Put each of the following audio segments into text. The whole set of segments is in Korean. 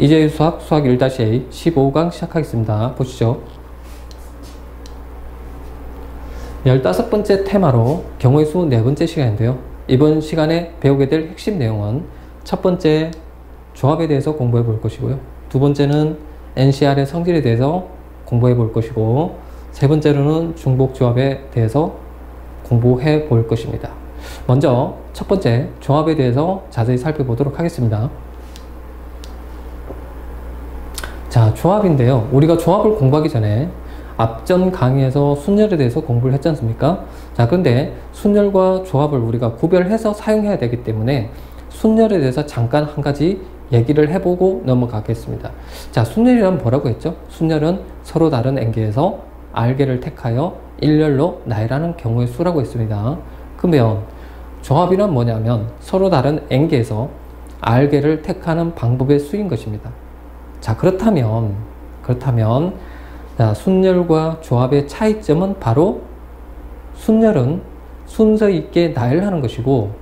이제 수학 1-A 15강 시작하겠습니다. 보시죠. 15번째 테마로 경우의 수 4번째 시간인데요. 이번 시간에 배우게 될 핵심 내용은 첫 번째 조합에 대해서 공부해 볼 것이고요. 두 번째는 NCR의 성질에 대해서 공부해 볼 것이고, 세 번째로는 중복 조합에 대해서 공부해 볼 것입니다. 먼저 첫 번째 조합에 대해서 자세히 살펴보도록 하겠습니다. 자, 조합인데요. 우리가 조합을 공부하기 전에 앞전 강의에서 순열에 대해서 공부를 했지 않습니까? 자, 그런데 순열과 조합을 우리가 구별해서 사용해야 되기 때문에 순열에 대해서 잠깐 한 가지 얘기를 해보고 넘어가겠습니다. 자, 순열이란 뭐라고 했죠? 순열은 서로 다른 N개에서 R개를 택하여 일렬로 나열하는 경우의 수라고 했습니다. 그러면 조합이란 뭐냐면 서로 다른 N개에서 R개를 택하는 방법의 수인 것입니다. 자, 그렇다면 자, 순열과 조합의 차이점은 바로 순열은 순서 있게 나열하는 것이고,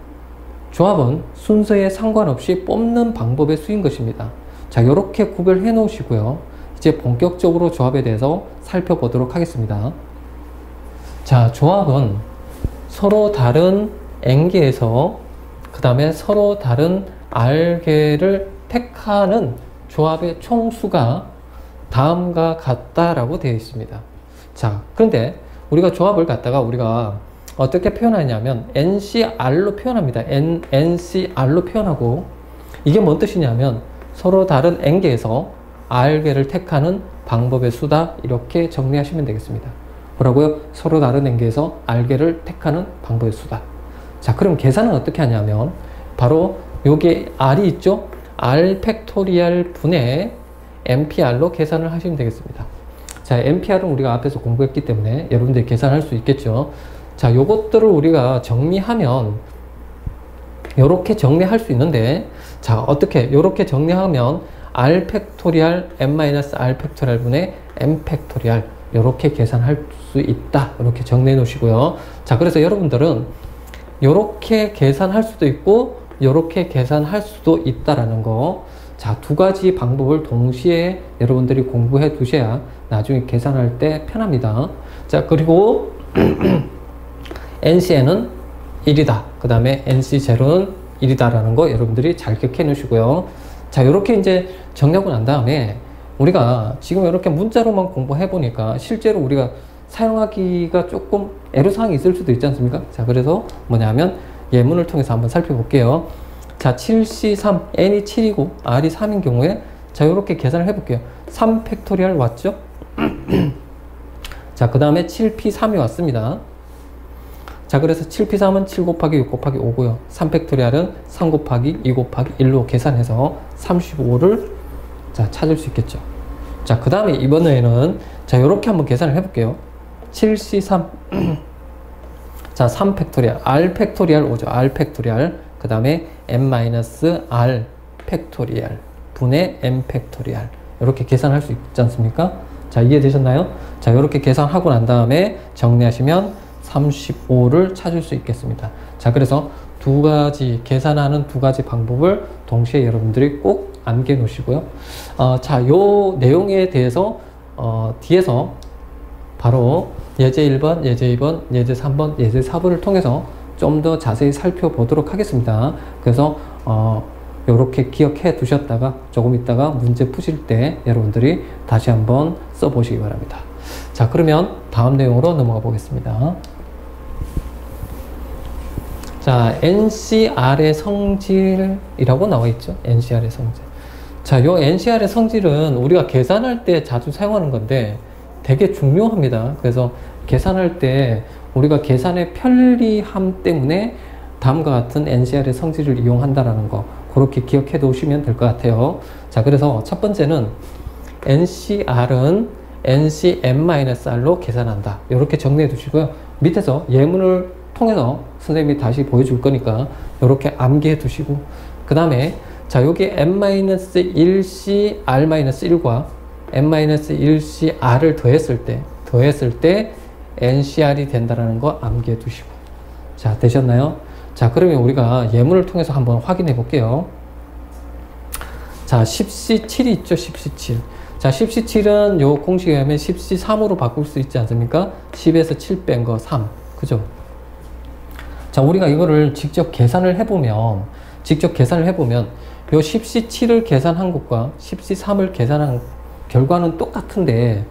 조합은 순서에 상관없이 뽑는 방법의 수인 것입니다. 자, 이렇게 구별해 놓으시고요. 이제 본격적으로 조합에 대해서 살펴보도록 하겠습니다. 자, 조합은 서로 다른 N개에서 그 다음에 서로 다른 R개를 택하는 조합의 총수가 다음과 같다라고 되어 있습니다. 자, 그런데 우리가 조합을 갖다가 우리가 어떻게 표현하냐면 NCR로 표현합니다. NCR로 표현하고, 이게 뭔 뜻이냐면 서로 다른 N개에서 R개를 택하는 방법의 수다, 이렇게 정리하시면 되겠습니다. 뭐라고요? 서로 다른 N개에서 R개를 택하는 방법의 수다. 자, 그럼 계산은 어떻게 하냐면 바로 여기 R이 있죠? R 팩토리얼 분의 NPR로 계산을 하시면 되겠습니다. 자, NPR은 우리가 앞에서 공부했기 때문에 여러분들이 계산할 수 있겠죠. 자, 요것들을 우리가 정리하면 요렇게 정리할 수 있는데, 자, 어떻게 요렇게 정리하면 R 팩토리얼 n-R 팩토리얼 분의 n 팩토리얼, 요렇게 계산할 수 있다, 이렇게 정리해 놓으시고요. 자, 그래서 여러분들은 요렇게 계산할 수도 있고 요렇게 계산할 수도 있다라는 거, 자, 두 가지 방법을 동시에 여러분들이 공부해 두셔야 나중에 계산할 때 편합니다. 자, 그리고 NCN은 1이다. 그 다음에 NC0는 1이다 라는 거 여러분들이 잘 기억해 놓으시고요. 자, 이렇게 이제 정리하고 난 다음에 우리가 지금 이렇게 문자로만 공부해 보니까 실제로 우리가 사용하기가 조금 애로사항이 있을 수도 있지 않습니까? 자, 그래서 뭐냐면 예문을 통해서 한번 살펴볼게요. 자, 7C3, N이 7이고 R이 3인 경우에 자, 이렇게 계산을 해볼게요. 3 팩토리얼 왔죠? 자, 그 다음에 7P3이 왔습니다. 자, 그래서 7P3은 7 곱하기 6 곱하기 5고요. 3 팩토리얼은 3 곱하기 2 곱하기 1로 계산해서 35를 자, 찾을 수 있겠죠. 자, 그 다음에 이번에는 자, 요렇게 한번 계산을 해볼게요. 7C3 자, 3 팩토리얼 R 팩토리얼 오죠. R 팩토리얼 그 다음에 n-R 팩토리얼 분의 n 팩토리얼, 이렇게 계산할 수 있지 않습니까? 자, 이해되셨나요? 자, 이렇게 계산하고 난 다음에 정리하시면 35를 찾을 수 있겠습니다. 자, 그래서 두 가지 계산하는 두 가지 방법을 동시에 여러분들이 꼭 암기해 놓으시고요. 자, 요 내용에 대해서 뒤에서 바로 예제 1번, 예제 2번, 예제 3번, 예제 4번을 통해서 좀 더 자세히 살펴보도록 하겠습니다. 그래서 요렇게 기억해 두셨다가 조금 있다가 문제 푸실 때 여러분들이 다시 한번 써보시기 바랍니다. 자, 그러면 다음 내용으로 넘어가 보겠습니다. 자, NCR의 성질이라고 나와 있죠. NCR의 성질. 자, 요 NCR의 성질은 우리가 계산할 때 자주 사용하는 건데 되게 중요합니다. 그래서 계산할 때 우리가 계산의 편리함 때문에 다음과 같은 NCR의 성질을 이용한다라는 거, 그렇게 기억해 두시면 될 것 같아요. 자, 그래서 첫 번째는 NCR은 NCn-R로 계산한다. 이렇게 정리해 두시고요. 밑에서 예문을 통해서 선생님이 다시 보여줄 거니까 이렇게 암기해 두시고, 그 다음에 자, 여기 n-1c r-1과 n-1c r을 더했을 때 NCR이 된다라는 거 암기해 두시고. 자, 되셨나요? 자, 그러면 우리가 예문을 통해서 한번 확인해 볼게요. 자, 10C7이 있죠, 10C7. 자, 10C7은 요 공식에 의하면 10C3으로 바꿀 수 있지 않습니까? 10에서 7 뺀 거 3. 그죠? 자, 우리가 이거를 직접 계산을 해보면, 요 10C7을 계산한 것과 10C3을 계산한 결과는 똑같은데,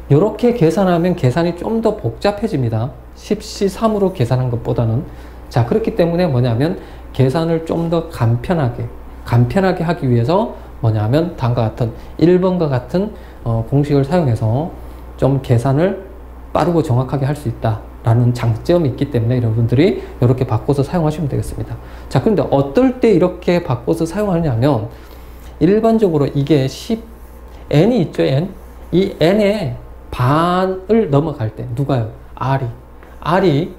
이렇게 계산하면 계산이 좀 더 복잡해집니다. 10C3으로 계산한 것보다는. 자, 그렇기 때문에 뭐냐면, 계산을 좀 더 간편하게 하기 위해서 뭐냐면, 다음과 같은 1번과 같은 공식을 사용해서 좀 계산을 빠르고 정확하게 할 수 있다라는 장점이 있기 때문에 여러분들이 이렇게 바꿔서 사용하시면 되겠습니다. 자, 그런데 어떨 때 이렇게 바꿔서 사용하냐면, 일반적으로 이게 n이 있죠, n. 이 n의 반을 넘어갈 때, 누가요? r이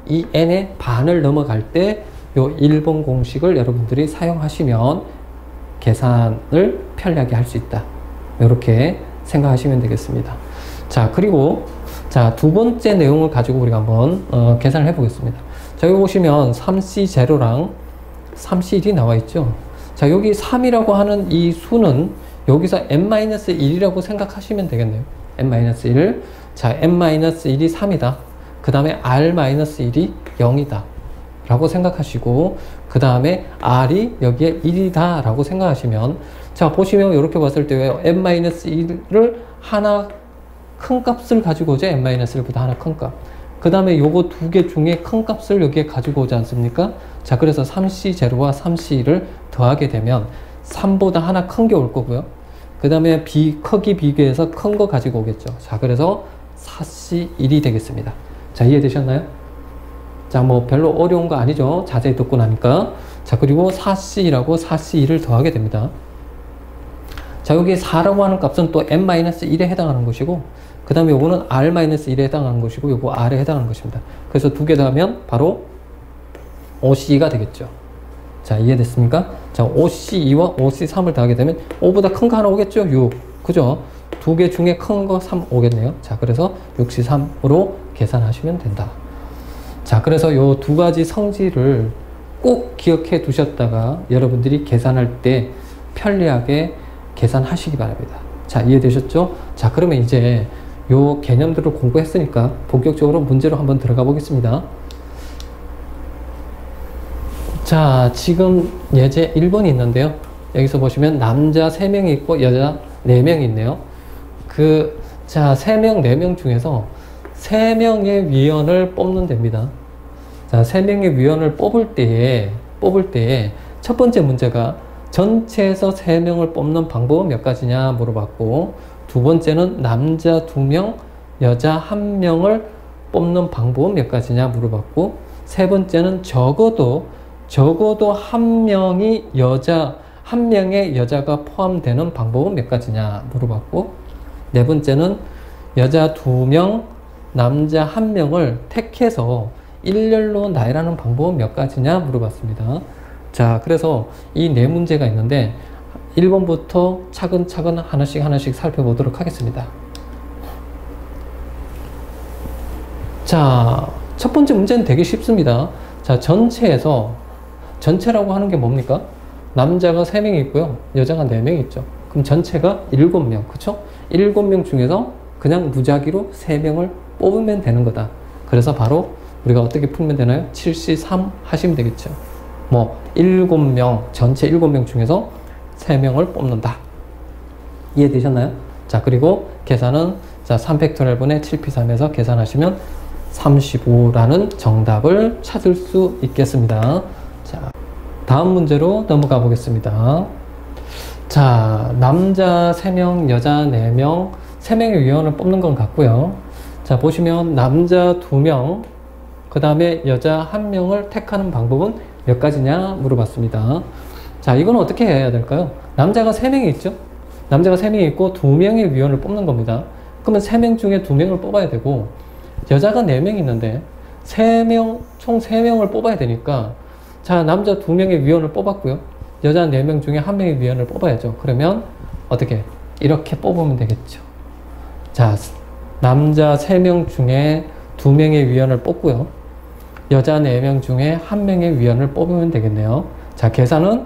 이 n의 반을 넘어갈 때 요 1번 공식을 여러분들이 사용하시면 계산을 편리하게 할 수 있다. 이렇게 생각하시면 되겠습니다. 자, 그리고 자, 두 번째 내용을 가지고 우리가 한번 계산을 해 보겠습니다. 자, 여기 보시면 3C0랑 3C1이 나와 있죠. 자, 여기 3이라고 하는 이 수는 여기서 n-1이라고 생각하시면 되겠네요. n-1. 자, n-1이 3이다. 그 다음에 r-1이 0이다. 라고 생각하시고, 그 다음에 r이 여기에 1이다. 라고 생각하시면, 자, 보시면 이렇게 봤을 때 n-1을 하나 큰 값을 가지고 오죠. n-1보다 하나 큰 값. 그 다음에 요거 두 개 중에 큰 값을 여기에 가지고 오지 않습니까? 자, 그래서 3C0와 3C1을 더하게 되면 3보다 하나 큰 게 올 거고요. 그 다음에 크기 비교해서 큰 거 가지고 오겠죠. 자, 그래서 4C1이 되겠습니다. 자, 이해되셨나요? 자, 뭐 별로 어려운 거 아니죠. 자세히 듣고 나니까. 자, 그리고 4C1하고 4C2를 더하게 됩니다. 자, 여기 4라고 하는 값은 또 n-1에 해당하는 것이고, 그 다음에 요거는 r-1에 해당하는 것이고, 요거 r에 해당하는 것입니다. 그래서 두 개 더하면 바로 5C2가 되겠죠. 자, 이해됐습니까? 자, 5C2와 5C3을 더하게 되면 5보다 큰 거 하나 오겠죠? 6. 그죠? 두 개 중에 큰 거 3 오겠네요. 자, 그래서 6C3으로 계산하시면 된다. 자, 그래서 요 두 가지 성질을 꼭 기억해 두셨다가 여러분들이 계산할 때 편리하게 계산하시기 바랍니다. 자, 이해되셨죠? 자, 그러면 이제 요 개념들을 공부했으니까 본격적으로 문제로 한번 들어가 보겠습니다. 자, 지금 예제 1번이 있는데요. 여기서 보시면 남자 3명이 있고 여자 4명이 있네요. 자, 3명, 4명 중에서 3명의 위원을 뽑는 됩니다. 자, 3명의 위원을 뽑을 때에 첫 번째 문제가 전체에서 3명을 뽑는 방법은 몇 가지냐 물어봤고, 두 번째는 남자 2명, 여자 1명을 뽑는 방법은 몇 가지냐 물어봤고, 세 번째는 적어도 한 명의 여자가 포함되는 방법은 몇 가지냐 물어봤고, 네 번째는 여자 2명, 남자 1명을 택해서 일렬로 나열하는 방법은 몇 가지냐 물어봤습니다. 자, 그래서 이 네 문제가 있는데 1번부터 차근차근 하나씩 살펴보도록 하겠습니다. 자, 첫 번째 문제는 되게 쉽습니다. 자, 전체라고 하는 게 뭡니까? 남자가 3명이 있고요. 여자가 4명이 있죠. 그럼 전체가 7명. 그쵸? 7명 중에서 그냥 무작위로 3명을 뽑으면 되는 거다. 그래서 바로 우리가 어떻게 풀면 되나요? 7C3 하시면 되겠죠. 뭐 7명, 전체 7명 중에서 3명을 뽑는다. 이해되셨나요? 자, 그리고 계산은 자, 3팩토리얼분의 7P3에서 계산하시면 35라는 정답을 찾을 수 있겠습니다. 자, 다음 문제로 넘어가 보겠습니다. 자, 남자 3명, 여자 4명, 3명의 위원을 뽑는 건 같고요. 자, 보시면 남자 2명, 그 다음에 여자 1명을 택하는 방법은 몇 가지냐 물어봤습니다. 자, 이건 어떻게 해야 될까요? 남자가 3명이 있죠? 남자가 3명이 있고 2명의 위원을 뽑는 겁니다. 그러면 3명 중에 2명을 뽑아야 되고, 여자가 4명 있는데 총 3명을 뽑아야 되니까, 자, 남자 2명의 위원을 뽑았고요. 여자 4명 중에 1명의 위원을 뽑아야죠. 그러면 어떻게? 이렇게 뽑으면 되겠죠. 자, 남자 3명 중에 2명의 위원을 뽑고요. 여자 4명 중에 1명의 위원을 뽑으면 되겠네요. 자, 계산은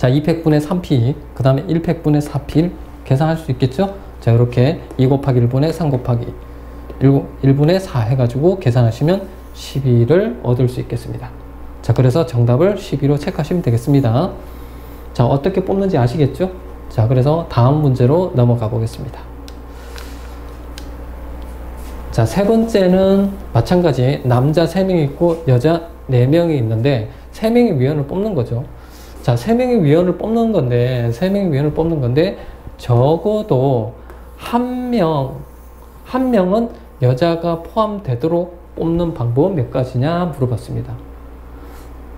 자, 2팩분의 3p, 그 다음에 1팩분의 4p 계산할 수 있겠죠? 자, 이렇게 2 곱하기 1분의 3 곱하기 1분의 4 해가지고 계산하시면 12를 얻을 수 있겠습니다. 자, 그래서 정답을 12로 체크하시면 되겠습니다. 자, 어떻게 뽑는지 아시겠죠? 자, 그래서 다음 문제로 넘어가 보겠습니다. 자, 세 번째는 마찬가지 남자 3명이 있고 여자 4명이 있는데 3명의 위원을 뽑는 거죠. 자, 3명의 위원을 뽑는 건데 적어도 한 명은 여자가 포함되도록 뽑는 방법은 몇 가지냐 물어봤습니다.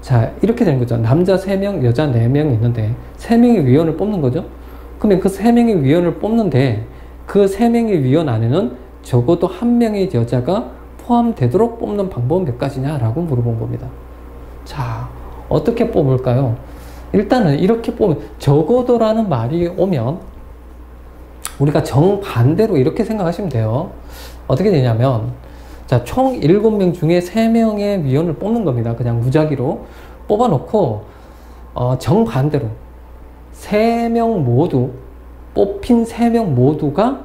자, 이렇게 되는 거죠. 남자 3명, 여자 4명이 있는데 3명의 위원을 뽑는 거죠. 그러면 그 3명의 위원을 뽑는데 그 3명의 위원 안에는 적어도 한 명의 여자가 포함되도록 뽑는 방법은 몇 가지냐라고 물어본 겁니다. 자, 어떻게 뽑을까요? 일단은 이렇게 뽑으면 적어도라는 말이 오면 우리가 정반대로 이렇게 생각하시면 돼요. 어떻게 되냐면 자, 총 7명 중에 3명의 위원을 뽑는 겁니다. 그냥 무작위로 뽑아놓고 정반대로 3명 모두 뽑힌 3명 모두가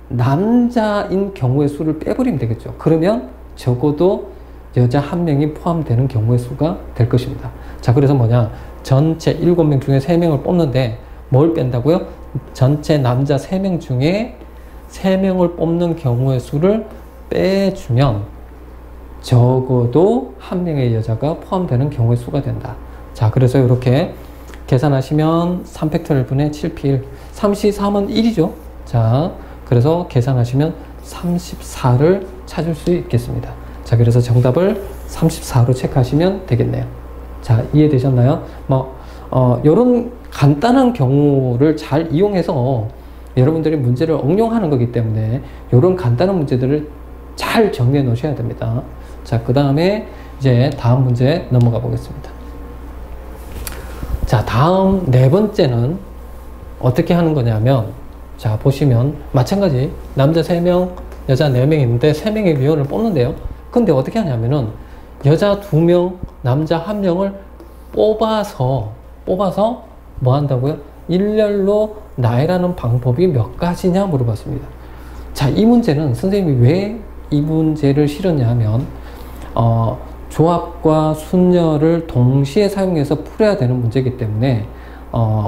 남자인 경우의 수를 빼버리면 되겠죠. 그러면 적어도 여자 1명이 포함되는 경우의 수가 될 것입니다. 자, 그래서 뭐냐, 전체 7명 중에 3명을 뽑는데 뭘 뺀다고요? 전체 남자 3명 중에 3명을 뽑는 경우의 수를 빼주면 적어도 1명의 여자가 포함되는 경우의 수가 된다. 자, 그래서 이렇게 계산하시면 3팩토리얼 분의 7p1, 33은 1이죠. 자, 그래서 계산하시면 34를 찾을 수 있겠습니다. 자, 그래서 정답을 34로 체크하시면 되겠네요. 자, 이해되셨나요? 요런 간단한 경우를 잘 이용해서 여러분들이 문제를 응용하는 거기 때문에 이런 간단한 문제들을 잘 정리해 놓으셔야 됩니다. 자, 그 다음에 이제 다음 문제 넘어가 보겠습니다. 자, 다음 네 번째는 어떻게 하는 거냐면, 자, 보시면 마찬가지 남자 3명, 여자 4명 있는데 3명의 위원을 뽑는데요. 근데 어떻게 하냐면은 여자 2명, 남자 1명을 뽑아서 뭐 한다고요? 일렬로 나열하는 방법이 몇 가지냐 물어봤습니다. 자, 이 문제는 선생님이 왜 이 문제를 실었냐 하면 조합과 순열을 동시에 사용해서 풀어야 되는 문제이기 때문에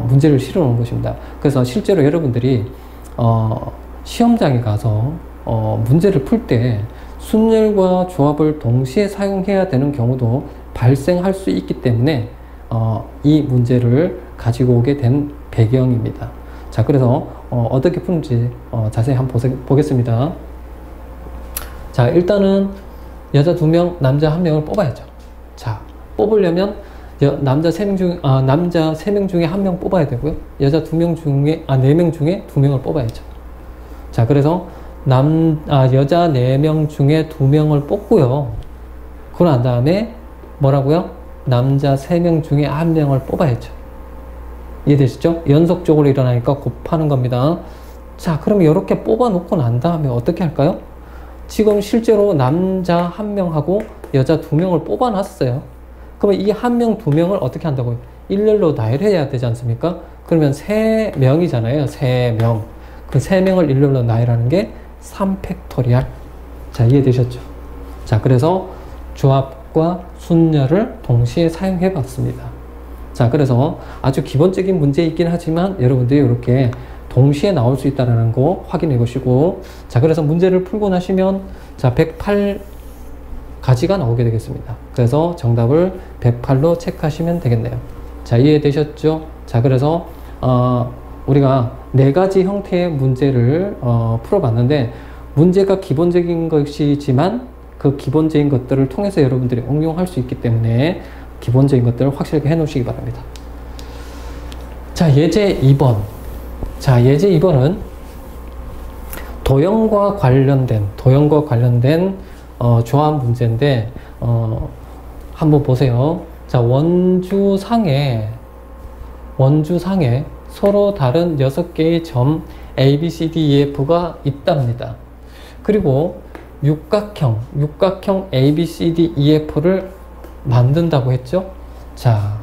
문제를 실어 놓은 것입니다. 그래서 실제로 여러분들이 시험장에 가서 문제를 풀 때 순열과 조합을 동시에 사용해야 되는 경우도 발생할 수 있기 때문에 이 문제를 가지고 오게 된 배경입니다. 자, 그래서 어떻게 푸는지 자세히 한번 보겠습니다. 자, 일단은 여자 2명, 남자 1명을 뽑아야죠. 자, 뽑으려면 남자 3명 중에 1명 뽑아야 되고요. 여자 4명 중에 2명을 뽑아야죠. 자, 그래서 여자 4명 중에 2명을 뽑고요. 그러고 난 다음에 뭐라고요? 남자 3명 중에 1명을 뽑아야죠. 이해되시죠? 연속적으로 일어나니까 곱하는 겁니다. 자, 그럼 이렇게 뽑아 놓고 난 다음에 어떻게 할까요? 지금 실제로 남자 1명하고 여자 2명을 뽑아 놨어요. 그러면 이 1명, 2명을 어떻게 한다고요? 일렬로 나열해야 되지 않습니까? 그러면 3명이잖아요. 3명. 그 3명을 일렬로 나열하는 게 3팩토리얼. 자, 이해되셨죠? 자, 그래서 조합과 순열을 동시에 사용해 봤습니다. 자, 그래서 아주 기본적인 문제이긴 하지만 여러분들이 이렇게 동시에 나올 수 있다는 거 확인해 보시고, 자, 그래서 문제를 풀고 나시면 자, 108가지가 나오게 되겠습니다. 그래서 정답을 108로 체크하시면 되겠네요. 자, 이해되셨죠? 자, 그래서 우리가 4가지 형태의 문제를 풀어봤는데, 문제가 기본적인 것이지만 그 기본적인 것들을 통해서 여러분들이 응용할 수 있기 때문에 기본적인 것들을 확실하게 해 놓으시기 바랍니다. 자, 예제 2번. 자, 예제 2번은 도형과 관련된 조합 문제인데, 한번 보세요. 자, 원주상에 서로 다른 6개의 점 A, B, C, D, E, F가 있답니다. 그리고 육각형 A, B, C, D, E, F를 만든다고 했죠. 자,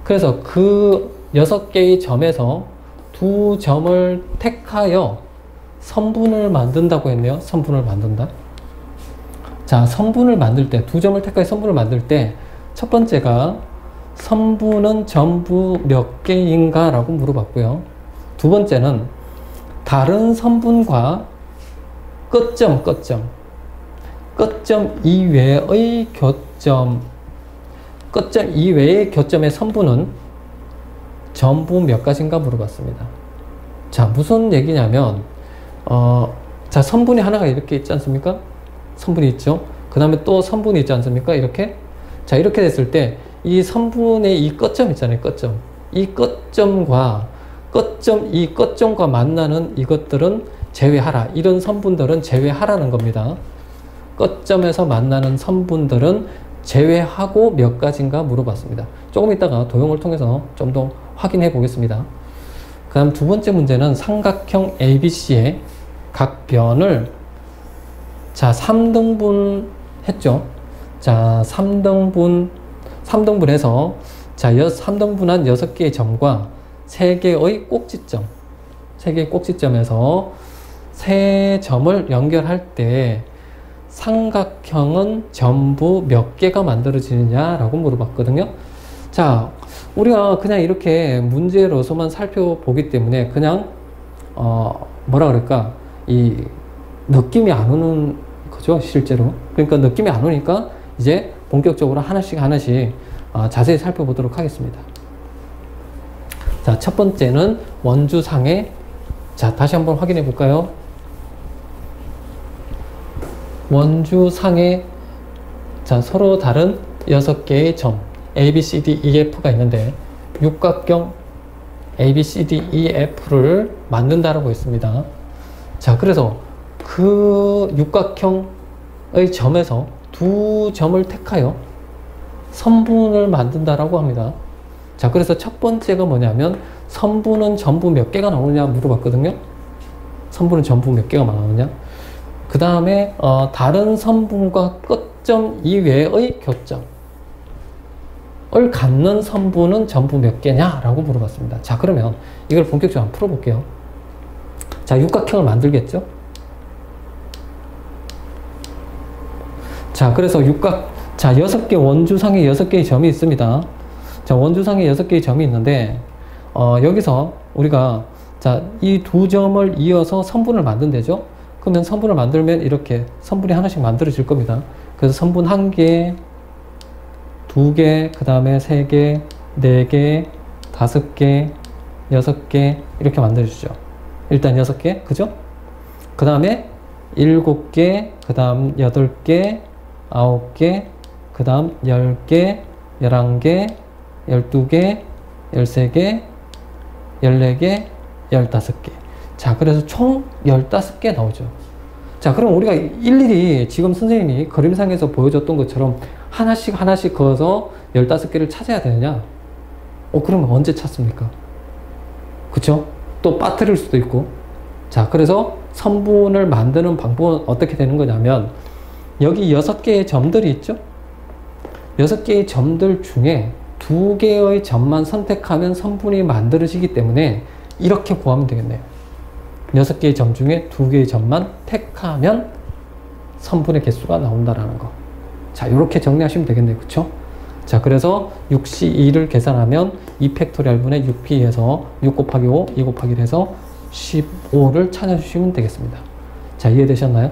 그래서 그 6개의 점에서 두 점을 택하여 선분을 만든다고 했네요. 선분을 만든다. 자, 선분을 만들 때, 두 점을 택하여 선분을 만들 때, 첫 번째가 선분은 전부 몇 개인가? 라고 물어봤고요. 두 번째는 다른 선분과 끝점 이외의 교점, 끝점 이외의 교점의 선분은 전부 몇 가지인가 물어봤습니다. 자, 무슨 얘기냐면, 자, 선분이 하나가 이렇게 있지 않습니까? 선분이 있죠. 그 다음에 또 선분이 있지 않습니까? 이렇게. 자, 이렇게 됐을 때, 이 선분의 이 끝점 있잖아요. 끝점. 이 끝점과 만나는 이것들은 제외하라. 이런 선분들은 제외하라는 겁니다. 끝점에서 만나는 선분들은 제외하고 몇 가지인가 물어봤습니다. 조금 이따가 도형을 통해서 좀 더 확인해 보겠습니다. 그 다음 두 번째 문제는 삼각형 ABC의 각 변을 자 3등분 했죠. 자 3등분해서 자 3등분한 6개의 점과 3개의 꼭지점 3개의 꼭지점에서 세 점을 연결할 때 삼각형은 전부 몇 개가 만들어지느냐 라고 물어봤거든요. 자, 우리가 그냥 이렇게 문제로서만 살펴보기 때문에 그냥 뭐라 그럴까, 이 느낌이 안 오는 거죠, 실제로. 그러니까 느낌이 안 오니까 이제 본격적으로 하나씩 자세히 살펴보도록 하겠습니다. 자, 첫 번째는 원주상의, 자, 다시 한번 확인해 볼까요? 원주상의, 자, 서로 다른 6개의 점 A, B, C, D, E, F가 있는데 육각형 A, B, C, D, E, F를 만든다라고 했습니다. 자, 그래서 그 육각형의 점에서 두 점을 택하여 선분을 만든다라고 합니다. 자, 그래서 첫 번째가 뭐냐면 선분은 전부 몇 개가 나오느냐 물어봤거든요. 선분은 전부 몇 개가 나오느냐. 그 다음에 다른 선분과 끝점 이외의 교점을 갖는 선분은 전부 몇 개냐 라고 물어봤습니다. 자, 그러면 이걸 본격적으로 한번 풀어볼게요. 자, 육각형을 만들겠죠. 자, 그래서 자, 6개 원주상에 6개의 점이 있습니다. 자, 원주상에 6개의 점이 있는데 여기서 우리가 자, 이 두 점을 이어서 선분을 만든대죠. 그러면 선분을 만들면 이렇게 선분이 하나씩 만들어질 겁니다. 그래서 선분 1개, 2개, 그 다음에 3개, 4개, 5개, 6개 이렇게 만들어주죠. 일단 6개, 그죠? 그 다음에 7개, 그 다음 8개, 9개, 그 다음 10개, 11개, 12개, 13개, 14개, 15개. 자, 그래서 총 15개 나오죠. 자, 그럼 우리가 일일이 지금 선생님이 그림상에서 보여줬던 것처럼 하나씩 그어서 15개를 찾아야 되느냐? 그러면 언제 찾습니까? 그쵸? 또 빠뜨릴 수도 있고. 자, 그래서 선분을 만드는 방법은 어떻게 되는 거냐면 여기 6개의 점들이 있죠? 6개의 점들 중에 2개의 점만 선택하면 선분이 만들어지기 때문에 이렇게 구하면 되겠네요. 6개의 점 중에 2개의 점만 택하면 선분의 개수가 나온다라는 거. 자, 이렇게 정리하시면 되겠네요. 그쵸? 자, 그래서 6C2를 계산하면 2팩토리얼분의 6P에서 6 곱하기 5, 2 곱하기 1 해서 15를 찾아주시면 되겠습니다. 자, 이해되셨나요?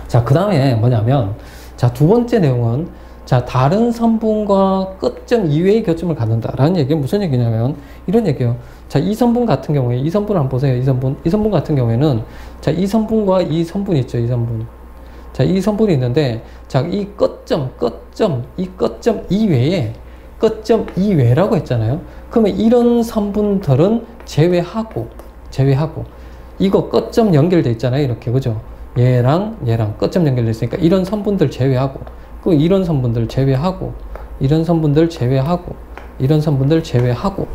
자, 그 다음에 뭐냐면, 자, 두 번째 내용은, 자, 다른 선분과 끝점 이외의 교점을 갖는다라는 얘기는 무슨 얘기냐면, 이런 얘기예요. 자, 이 선분 같은 경우에, 이 선분을 한번 보세요. 이 선분 같은 경우에는, 자, 이 선분과 이 선분이 있죠. 이 선분. 자, 이 선분이 있는데, 자, 이 이 끝점 이외라고 했잖아요. 그러면 이런 선분들은 제외하고, 이거 끝점 연결돼 있잖아요. 이렇게, 그죠? 얘랑 끝점 연결돼 있으니까 이런 선분들 제외하고, 이런 선분들 제외하고, 이런 선분들 제외하고, 이런 선분들 제외하고,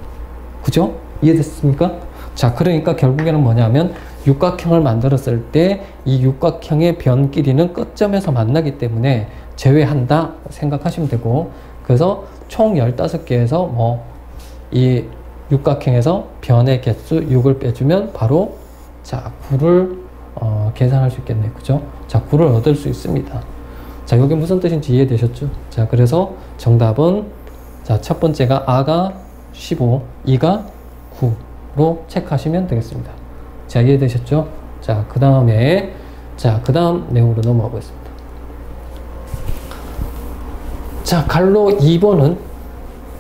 그죠? 이해됐습니까? 자, 그러니까 결국에는 뭐냐면 육각형을 만들었을 때 이 육각형의 변끼리는 끝점에서 만나기 때문에 제외한다 생각하시면 되고, 그래서 총 15개에서 뭐 이 육각형에서 변의 개수 6을 빼주면 바로 자 9를 계산할 수 있겠네요. 그죠? 자 9를 얻을 수 있습니다. 자 이게 무슨 뜻인지 이해되셨죠? 자 그래서 정답은 자 첫 번째가 A가 15, E가 9로 체크하시면 되겠습니다. 자 이해되셨죠? 자 그 다음에 자 그 다음 내용으로 넘어가 보겠습니다. 자 갈로 2번은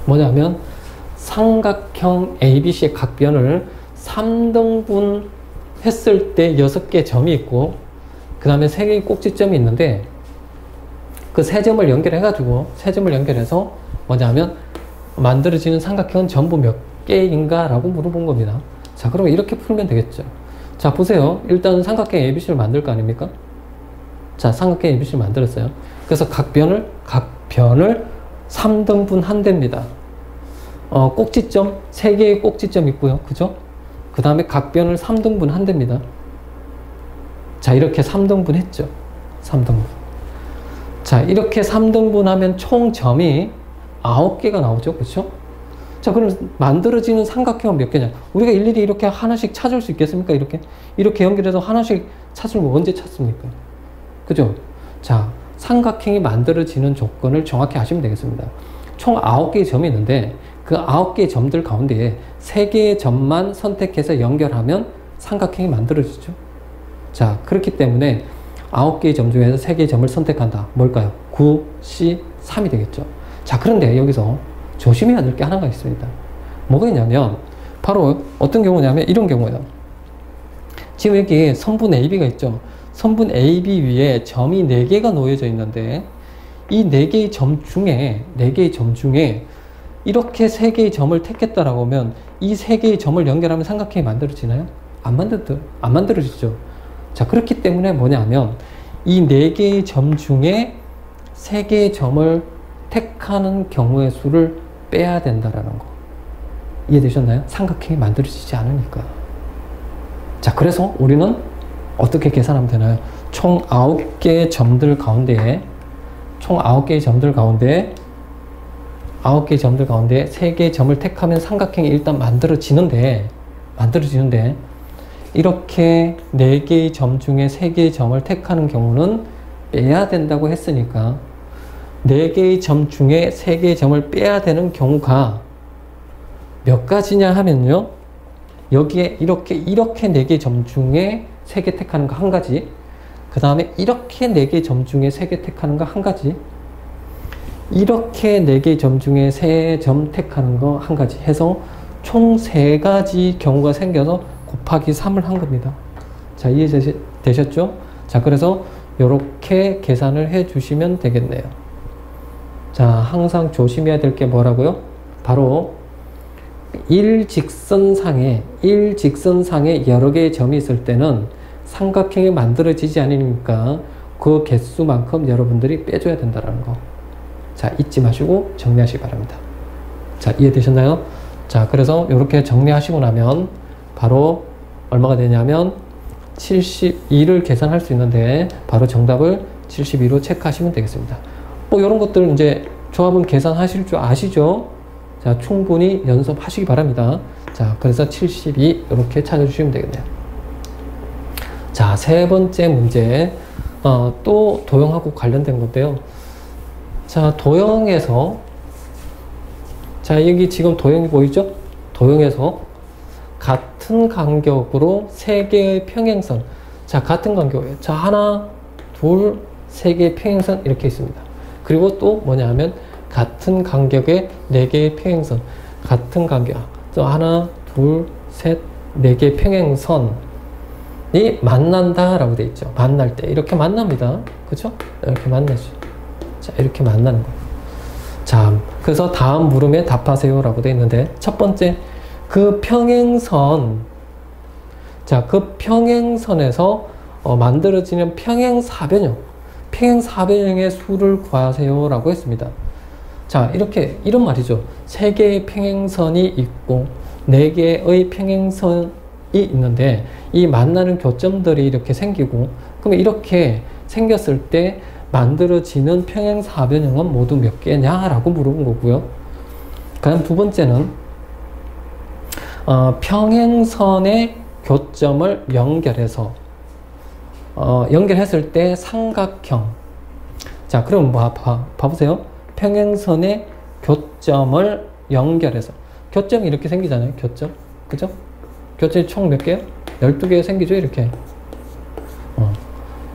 뭐냐면 삼각형 ABC의 각변을 3등분 했을 때 6개 점이 있고 그 다음에 3개의 꼭지점이 있는데 그 3점을 연결해가지고 3점을 연결해서 뭐냐면 만들어지는 삼각형은 전부 몇 개인가 라고 물어본 겁니다. 자 그럼 이렇게 풀면 되겠죠. 자 보세요. 일단 삼각형 ABC를 만들 거 아닙니까? 자 삼각형 ABC를 만들었어요. 그래서 각변을 3등분 한답니다. 꼭지점 3개의 꼭지점 있고요. 그죠? 그 다음에 각변을 3등분 한답니다. 자 이렇게 3등분 했죠. 3등분. 자 이렇게 3등분 하면 총 점이 9개가 나오죠. 그렇죠? 자 그럼 만들어지는 삼각형은 몇 개냐? 우리가 일일이 이렇게 하나씩 찾을 수 있겠습니까? 이렇게 연결해서 하나씩 찾으면 언제 찾습니까? 그죠? 자 삼각형이 만들어지는 조건을 정확히 아시면 되겠습니다. 총 9개의 점이 있는데 그 9개의 점들 가운데 3개의 점만 선택해서 연결하면 삼각형이 만들어지죠. 자 그렇기 때문에 9개의 점 중에서 3개의 점을 선택한다. 뭘까요? 9, C, 3이 되겠죠. 자 그런데 여기서 조심해야 될 게 하나가 있습니다. 뭐가 있냐면 바로 어떤 경우냐면 이런 경우예요. 지금 여기 선분 AB가 있죠. 선분 AB 위에 점이 4개가 놓여져 있는데 이 4개의 점 중에 이렇게 3개의 점을 택했다라고 하면 이 3개의 점을 연결하면 삼각형이 만들어지나요? 안 만들어지죠. 자 그렇기 때문에 뭐냐면 이 4개의 점 중에 3개의 점을 택하는 경우의 수를 빼야 된다라는 거. 이해되셨나요? 삼각형이 만들어지지 않으니까. 자 그래서 우리는 어떻게 계산하면 되나요? 총 9개의 점들 가운데 9개의 점들 가운데 3개의 점을 택하면 삼각형이 일단 만들어지는데 이렇게 4개의 점 중에 3개의 점을 택하는 경우는 빼야 된다고 했으니까 4개의 점 중에 3개의 점을 빼야 되는 경우가 몇 가지냐 하면요. 여기에 이렇게 4개의 점 중에 3개 택하는 거 한 가지, 그 다음에 이렇게 4개의 점 중에 3개 택하는 거 한 가지, 이렇게 4개의 점 중에 3점 택하는 거 한 가지 해서 총 3가지 경우가 생겨서 곱하기 3을 한 겁니다. 자 이해되셨죠? 자 그래서 이렇게 계산을 해 주시면 되겠네요. 자 항상 조심해야 될 게 뭐라고요? 바로 일직선상에 여러 개의 점이 있을 때는 삼각형이 만들어지지 않으니까 그 개수만큼 여러분들이 빼줘야 된다는 거. 자 잊지 마시고 정리하시기 바랍니다. 자 이해되셨나요? 자 그래서 이렇게 정리하시고 나면 바로 얼마가 되냐면 72를 계산할 수 있는데 바로 정답을 72로 체크하시면 되겠습니다. 뭐 이런 것들 이제 조합은 계산하실 줄 아시죠? 자 충분히 연습하시기 바랍니다. 자 그래서 72 이렇게 찾아주시면 되겠네요. 자 세 번째 문제 또 도형하고 관련된 건데요. 자 도형에서 자 여기 지금 도형이 보이죠? 도형에서 같은 간격으로 3개의 평행선, 자 같은 간격이에요. 자 하나 둘 3개의 평행선 이렇게 있습니다. 그리고 또 뭐냐면 같은 간격의 4개의 평행선, 같은 간격 하나 둘 셋 4개의 평행선이 만난다 라고 되어 있죠. 만날 때 이렇게 만납니다. 그죠? 이렇게 만나죠. 자 이렇게 만나는 거예요. 자 그래서 다음 물음에 답하세요 라고 되어 있는데 첫 번째 그 평행선, 자 그 평행선에서 만들어지는 평행사변형의 수를 구하세요 라고 했습니다. 자 이렇게 이런 말이죠. 3개의 평행선이 있고 4개의 평행선이 있는데 이 만나는 교점들이 이렇게 생기고 그러면 이렇게 생겼을 때 만들어지는 평행사변형은 모두 몇 개냐 라고 물어본 거고요. 그 다음 두 번째는 평행선의 교점을 연결해서 연결했을 때 삼각형. 자, 그럼 봐보세요. 평행선의 교점을 연결해서. 교점이 이렇게 생기잖아요. 교점. 그죠? 교점이 총 몇 개요? 12개 생기죠? 이렇게.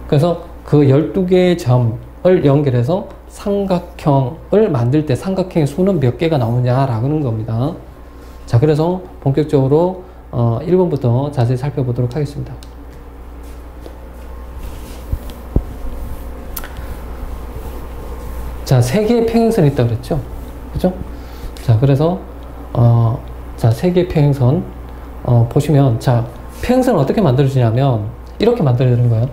그래서 그 12개의 점을 연결해서 삼각형을 만들 때 삼각형의 수는 몇 개가 나오냐라는 겁니다. 자, 그래서 본격적으로 1번부터 자세히 살펴보도록 하겠습니다. 자, 3개의 평행선이 있다고 그랬죠? 그죠? 자, 그래서 자, 3개의 평행선 보시면, 자, 평행선은 어떻게 만들어지냐면 이렇게 만들어야 되는 거예요.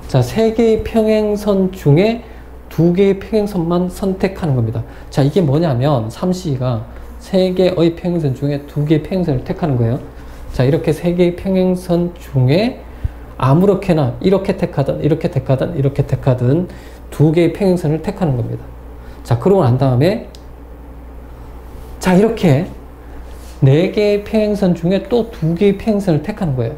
자, 3개의 평행선 중에 2개의 평행선만 선택하는 겁니다. 자, 이게 뭐냐면 3C가 3개의 평행선 중에 2개의 평행선을 택하는 거예요. 자, 이렇게 3개의 평행선 중에 아무렇게나 이렇게 택하든 이렇게 택하든 이렇게 택하든 2개의 평행선을 택하는 겁니다. 자, 그러고 난 다음에 자, 이렇게 4개의 평행선 중에 또 2개의 평행선을 택하는 거예요.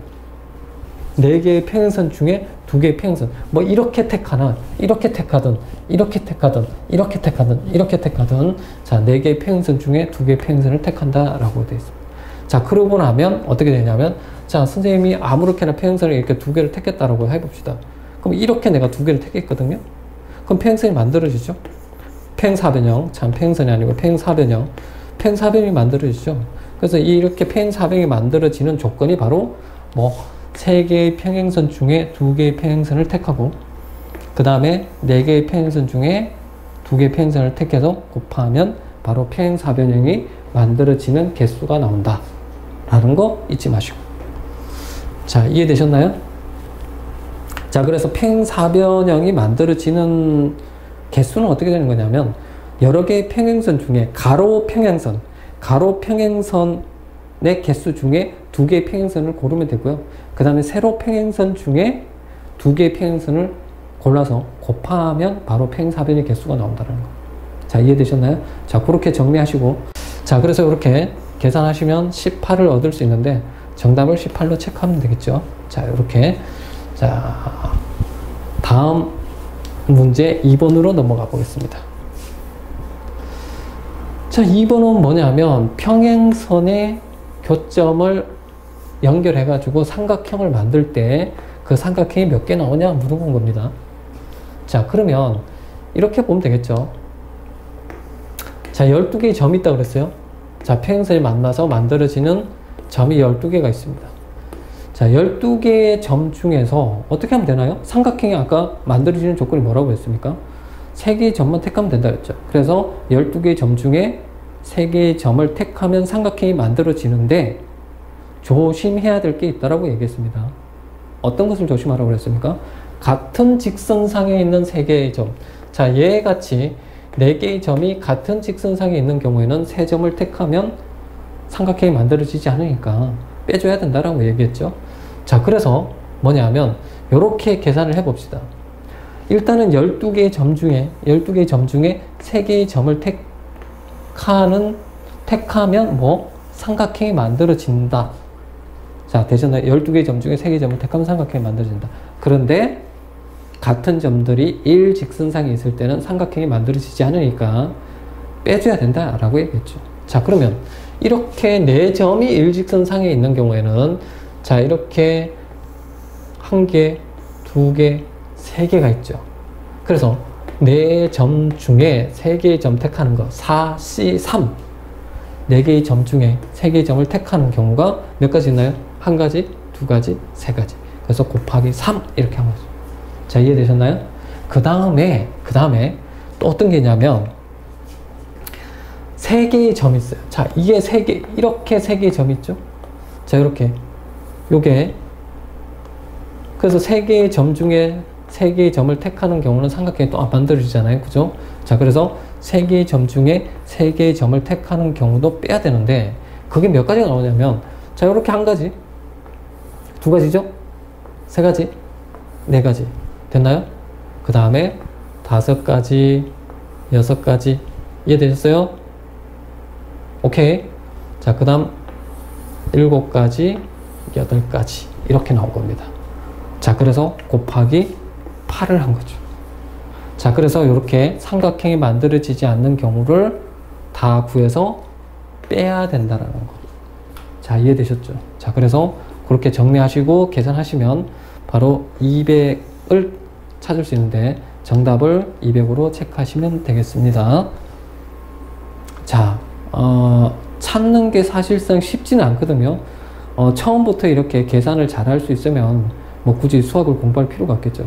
4개의 평행선 중에 2개의 평행선. 뭐 이렇게 택하나 이렇게 택하든 이렇게 택하든 이렇게 택하든 이렇게 택하든 자, 4개의 평행선 중에 2개의 평행선을 택한다 라고 되어 있습니다. 자, 그러고 나면 어떻게 되냐면, 자, 선생님이 아무렇게나 평행선을 이렇게 2개를 택했다라고 해봅시다. 그럼 이렇게 내가 2개를 택했거든요. 그럼 평행선이 만들어지죠. 평행사변형, 참 평행선이 아니고 평행사변형, 평행사변이 만들어지죠. 그래서 이렇게 평행사변이 만들어지는 조건이 바로 뭐 3개의 평행선 중에 2개의 평행선을 택하고, 그 다음에 4개의 평행선 중에 2개의 평행선을 택해서 곱하면 바로 평행사변형이 만들어지는 개수가 나온다 라는 거 잊지 마시고. 자, 이해되셨나요? 자, 그래서 평행사변형이 만들어지는 개수는 어떻게 되는 거냐면, 여러 개의 평행선 중에 가로 평행선의 개수 중에 2개의 평행선을 고르면 되고요. 그 다음에 세로 평행선 중에 2개의 평행선을 골라서 곱하면 바로 평행사변의 개수가 나온다는 거. 자, 이해되셨나요? 자, 그렇게 정리하시고, 자, 그래서 이렇게 계산하시면 18을 얻을 수 있는데 정답을 18로 체크하면 되겠죠. 자, 이렇게. 자, 다음 문제 2번으로 넘어가 보겠습니다. 자, 2번은 뭐냐면 평행선의 교점을 연결해 가지고 삼각형을 만들 때 그 삼각형이 몇 개 나오냐 물어본 겁니다. 자, 그러면 이렇게 보면 되겠죠. 자, 12개의 점이 있다고 그랬어요. 자, 평행선이 만나서 만들어지는 점이 12개가 있습니다. 자, 12개의 점 중에서 어떻게 하면 되나요? 삼각형이 아까 만들어지는 조건이 뭐라고 했습니까? 3개의 점만 택하면 된다 그랬죠. 그래서 12개의 점 중에 3개의 점을 택하면 삼각형이 만들어지는데 조심해야 될 게 있다라고 얘기했습니다. 어떤 것을 조심하라고 그랬습니까? 같은 직선상에 있는 3개의 점. 자, 얘 같이 4개의 점이 같은 직선상에 있는 경우에는 3점을 택하면 삼각형이 만들어지지 않으니까 빼줘야 된다라고 얘기했죠. 자, 그래서 뭐냐면 이렇게 계산을 해 봅시다. 일단은 12개의 점 중에 3개의 점을 택하면 뭐 삼각형이 만들어진다. 자, 되셨나요? 12개의 점 중에 3개의 점을 택하면 삼각형이 만들어진다. 그런데 같은 점들이 일직선상에 있을 때는 삼각형이 만들어지지 않으니까 빼줘야 된다라고 얘기했죠. 자, 그러면 이렇게 4점이 일직선상에 있는 경우에는 자, 이렇게 1개, 2개, 3개가 있죠. 그래서 4점 중에 3개의 점 택하는 거 4, C, 3 4개의 점 중에 3개의 점을 택하는 경우가 몇 가지 있나요? 1가지, 2가지, 3가지. 그래서 곱하기 3 이렇게 한 거죠. 자, 이해되셨나요? 그 다음에 또 어떤 게 있냐면 3개의 점이 있어요. 자, 이게 3개, 이렇게 3개의 점이 있죠? 자, 이렇게 요게 그래서 3개의 점 중에 3개의 점을 택하는 경우는 삼각형이 또 만들어지잖아요. 그죠? 자, 그래서 3개의 점 중에 3개의 점을 택하는 경우도 빼야 되는데 그게 몇 가지가 나오냐면 자, 이렇게 1가지, 2가지죠? 3가지, 4가지. 됐나요? 그 다음에 5가지, 6가지. 이해되셨어요? 오케이. 자, 그 다음 7가지, 8가지 이렇게 나온 겁니다. 자, 그래서 곱하기 8을 한 거죠. 자, 그래서 이렇게 삼각형이 만들어지지 않는 경우를 다 구해서 빼야 된다라는 거. 자, 이해되셨죠? 자, 그래서 그렇게 정리하시고 계산하시면 바로 200을 찾을 수 있는데 정답을 200으로 체크하시면 되겠습니다. 자, 찾는 게 사실상 쉽지는 않거든요. 처음부터 이렇게 계산을 잘 할 수 있으면 뭐 굳이 수학을 공부할 필요가 없겠죠.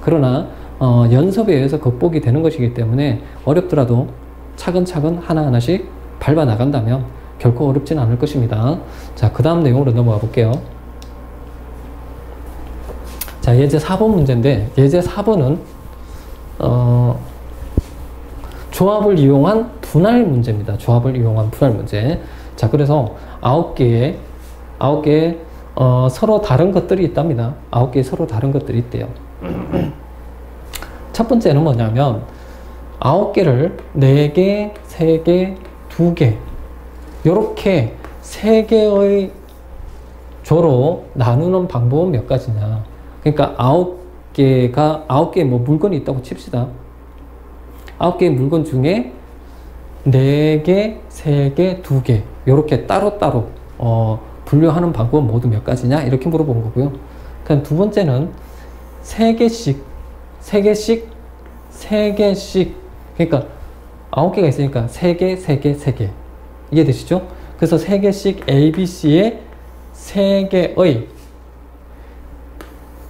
그러나 연습에 의해서 극복이 되는 것이기 때문에 어렵더라도 차근차근 하나하나씩 밟아 나간다면 결코 어렵진 않을 것입니다. 자, 그 다음 내용으로 넘어가 볼게요. 자, 예제 4번 문제인데 예제 4번은 조합을 이용한 분할 문제입니다. 조합을 이용한 분할 문제. 자, 그래서 9개의 서로 다른 것들이 있답니다. 9개의 서로 다른 것들이 있대요. 첫 번째는 뭐냐면 9개를 4개, 3개, 2개 이렇게 3개의 조로 나누는 방법은 몇 가지냐. 그러니까 9개의 뭐 물건이 있다고 칩시다. 9개의 물건 중에 4개, 3개, 2개 이렇게 따로따로 분류하는 방법은 모두 몇 가지냐 이렇게 물어본 거고요. 그럼 두 번째는 3개씩 그러니까 9개가 있으니까 3개, 3개, 3개 이해되시죠? 그래서 3개씩 ABC의 3개의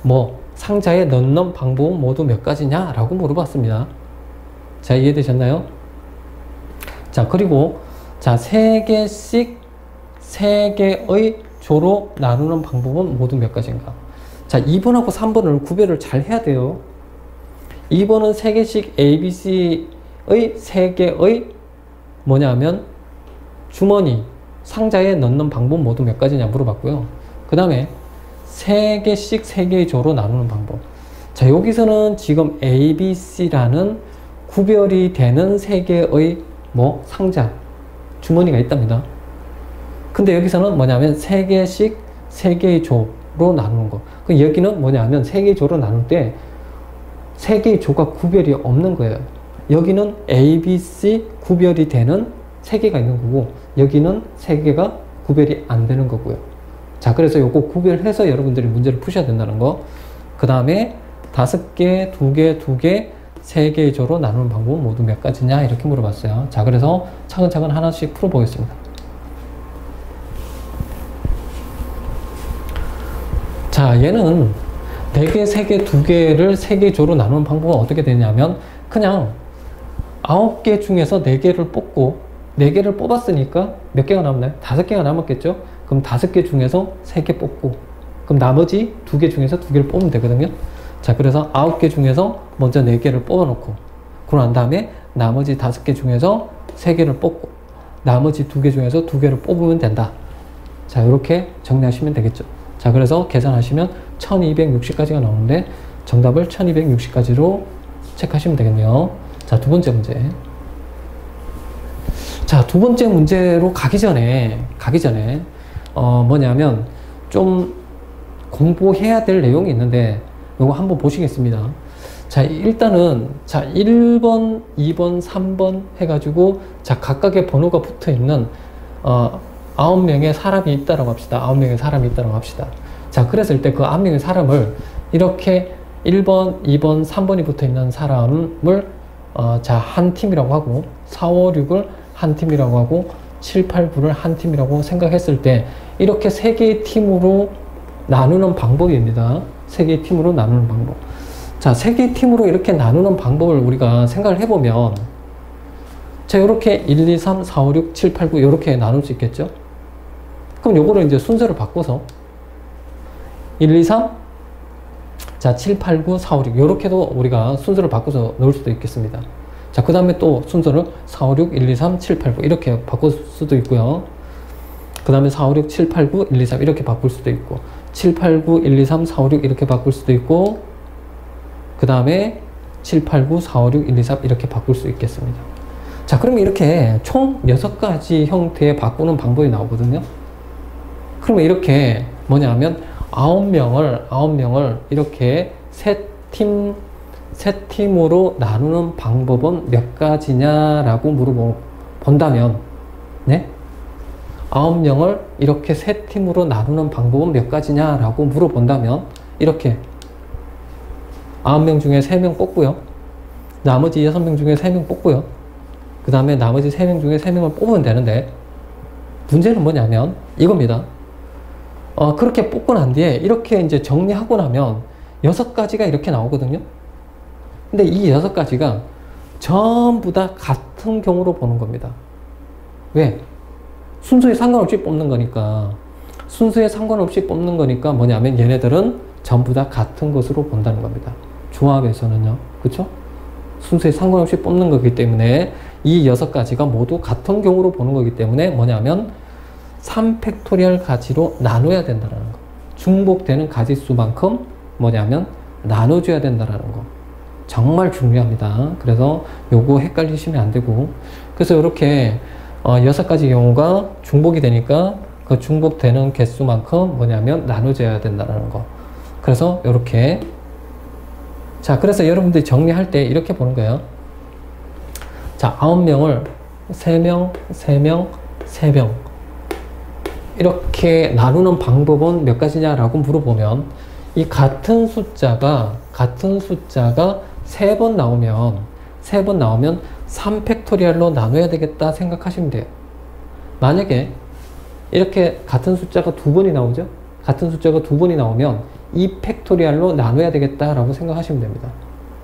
뭐 상자에 넣는 방법은 모두 몇 가지냐 라고 물어봤습니다. 자, 이해되셨나요? 자, 그리고 자 3개씩 3개의 조로 나누는 방법은 모두 몇 가지인가. 자, 2번하고 3번을 구별을 잘 해야 돼요. 2번은 3개씩 ABC의 3개의 뭐냐면 주머니, 상자에 넣는 방법 모두 몇 가지냐 물어봤고요. 그 다음에 3개씩 3개의 조로 나누는 방법. 자, 여기서는 지금 ABC라는 구별이 되는 3개의 뭐 상자, 주머니가 있답니다. 근데 여기서는 뭐냐면 3개씩 3개의 조로 나누는 거. 그 여기는 뭐냐면 3개의 조로 나눌 때 3개의 조가 구별이 없는 거예요. 여기는 A, B, C 구별이 되는 3개가 있는 거고 여기는 3개가 구별이 안 되는 거고요. 자, 그래서 요거 구별해서 여러분들이 문제를 푸셔야 된다는 거. 그 다음에 5개, 2개, 2개, 3개의 조로 나누는 방법은 모두 몇 가지냐 이렇게 물어봤어요. 자, 그래서 차근차근 하나씩 풀어보겠습니다. 자, 얘는 4개, 3개, 2개를 3개의 조로 나누는 방법은 어떻게 되냐면 그냥 9개 중에서 4개를 뽑고 4개를 뽑았으니까 몇 개가 남나요? 5개가 남았겠죠? 그럼 5개 중에서 3개 뽑고 그럼 나머지 2개 중에서 2개를 뽑으면 되거든요. 자, 그래서 9개 중에서 먼저 4개를 뽑아놓고 그러고 난 다음에 나머지 5개 중에서 3개를 뽑고 나머지 2개 중에서 2개를 뽑으면 된다. 자, 이렇게 정리하시면 되겠죠. 자, 그래서 계산하시면 1260까지가 나오는데 정답을 1260까지로 체크하시면 되겠네요. 자, 두 번째 문제. 자, 두 번째 문제로 가기 전에 뭐냐면 좀 공부해야 될 내용이 있는데 이거 한번 보시겠습니다. 자, 일단은 자 1번, 2번, 3번 해가지고 자 각각의 번호가 붙어 있는 9명의 사람이 있다라고 합시다. 9명의 사람이 있다라고 합시다. 자, 그랬을 때 그 9명의 사람을 이렇게 1번, 2번, 3번이 붙어 있는 사람을 자, 한 팀이라고 하고 4, 5, 6을 한 팀이라고 하고 7, 8, 9를 한 팀이라고 생각했을 때 이렇게 3개의 팀으로 나누는 방법입니다. 3개의 팀으로 나누는 방법. 자, 3개의 팀으로 이렇게 나누는 방법을 우리가 생각을 해보면 자, 이렇게 1, 2, 3, 4, 5, 6, 7, 8, 9 이렇게 나눌 수 있겠죠? 그럼 요거를 이제 순서를 바꿔서 1, 2, 3, 자, 7, 8, 9, 4, 5, 6 이렇게도 우리가 순서를 바꿔서 넣을 수도 있겠습니다. 자, 그 다음에 또 순서를 4, 5, 6, 1, 2, 3, 7, 8, 9 이렇게 바꿀 수도 있고요. 그 다음에 4, 5, 6, 7, 8, 9, 1, 2, 3 이렇게 바꿀 수도 있고 7, 8, 9, 1, 2, 3, 4, 5, 6 이렇게 바꿀 수도 있고 그 다음에 7, 8, 9, 4, 5, 6, 1, 2, 3 이렇게 바꿀 수 있겠습니다. 자, 그러면 이렇게 총 6가지 형태의 바꾸는 방법이 나오거든요. 그러면 이렇게 뭐냐면 9명을 이렇게 세 팀으로 나누는 방법은 몇 가지냐라고 물어본다면, 네? 9명을 이렇게 세 팀으로 나누는 방법은 몇 가지냐라고 물어본다면, 이렇게 9명 중에 3명 뽑고요. 나머지 6명 중에 3명 뽑고요. 그 다음에 나머지 3명 중에 3명을 뽑으면 되는데, 문제는 뭐냐면 이겁니다. 그렇게 뽑고 난 뒤에 이렇게 이제 정리하고 나면 6가지가 이렇게 나오거든요. 근데 이 6가지가 전부 다 같은 경우로 보는 겁니다. 왜? 순서에 상관없이 뽑는 거니까. 순서에 상관없이 뽑는 거니까 뭐냐면 얘네들은 전부 다 같은 것으로 본다는 겁니다. 조합에서는요. 그쵸? 순서에 상관없이 뽑는 거기 때문에 이 6가지가 모두 같은 경우로 보는 거기 때문에 뭐냐면 3팩토리얼 가지로 나눠야 된다는 거. 중복되는 가지수만큼 뭐냐면 나눠줘야 된다는 거. 정말 중요합니다. 그래서 요거 헷갈리시면 안 되고, 그래서 이렇게 6가지 경우가 중복이 되니까 그 중복되는 개수만큼 뭐냐면 나눠줘야 된다는 거. 그래서 이렇게, 자, 그래서 여러분들이 정리할 때 이렇게 보는 거예요. 자, 9명을 3명, 3명, 3명 이렇게 나누는 방법은 몇 가지냐라고 물어보면, 이 같은 숫자가 3번 나오면 3팩토리얼로 나눠야 되겠다 생각하시면 돼요. 만약에 이렇게 같은 숫자가 2번이 나오죠? 같은 숫자가 2번이 나오면 2팩토리얼로 나눠야 되겠다라고 생각하시면 됩니다.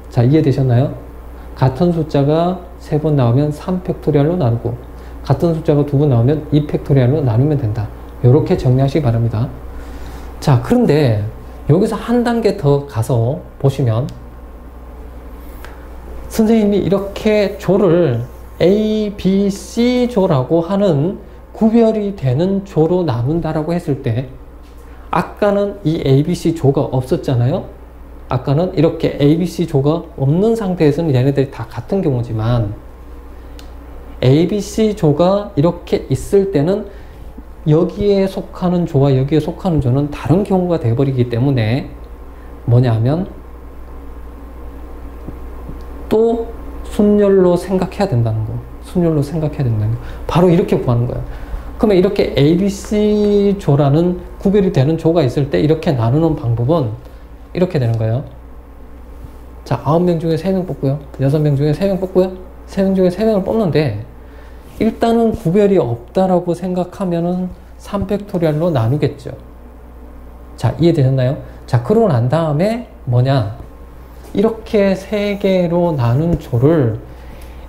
자, 이해되셨나요? 같은 숫자가 3번 나오면 3팩토리얼로 나누고, 같은 숫자가 2번 나오면 2팩토리얼로 나누면 된다. 이렇게 정리하시기 바랍니다. 자, 그런데 여기서 한 단계 더 가서 보시면, 선생님이 이렇게 조를 A, B, C 조라고 하는 구별이 되는 조로 나눈다라고 했을 때, 아까는 이 A, B, C 조가 없었잖아요. 아까는 이렇게 A, B, C 조가 없는 상태에서는 얘네들이 다 같은 경우지만, A, B, C 조가 이렇게 있을 때는 여기에 속하는 조와 여기에 속하는 조는 다른 경우가 되어버리기 때문에 뭐냐면 또 순열로 생각해야 된다는 거. 순열로 생각해야 된다는 거. 바로 이렇게 구하는 거예요. 그러면 이렇게 A, B, C 조라는 구별이 되는 조가 있을 때 이렇게 나누는 방법은 이렇게 되는 거예요. 자, 9명 중에 3명 뽑고요. 6명 중에 3명 뽑고요. 3명 중에 3명을 뽑는데, 일단은 구별이 없다라고 생각하면은 3팩토리얼로 나누겠죠. 자, 이해되셨나요? 자, 그러고 난 다음에 뭐냐? 이렇게 3개로 나눈 조를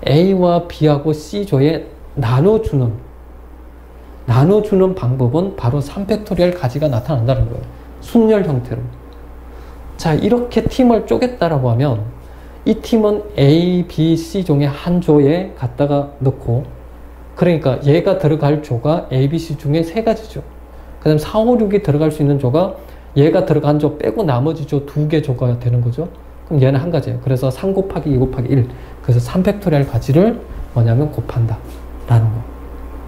A와 B하고 C 조에 나눠주는 방법은 바로 3팩토리얼 가지가 나타난다는 거예요. 순열 형태로. 자, 이렇게 팀을 쪼갰다라고 하면 이 팀은 A, B, C 중에 한 조에 갖다가 넣고, 그러니까 얘가 들어갈 조가 A, B, C 중에 3가지죠. 그 다음 4, 5, 6이 들어갈 수 있는 조가 얘가 들어간 조 빼고 나머지 조 2개 조가 되는 거죠. 그럼 얘는 한 가지예요. 그래서 3 곱하기 2 곱하기 1. 그래서 3팩토리얼 가지를 뭐냐면 곱한다 라는 거.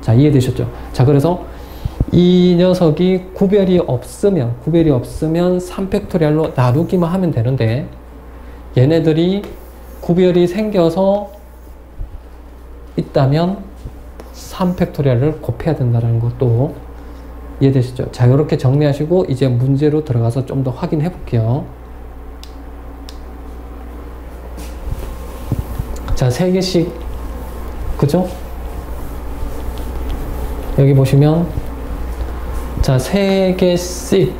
자, 이해되셨죠? 자, 그래서 이 녀석이 구별이 없으면 3팩토리얼로 나누기만 하면 되는데, 얘네들이 구별이 생겨서 있다면 3팩토리얼을 곱해야 된다는 것도 이해되시죠? 자, 이렇게 정리하시고 이제 문제로 들어가서 좀 더 확인해 볼게요. 자, 3개씩, 그죠? 여기 보시면, 자, 3개씩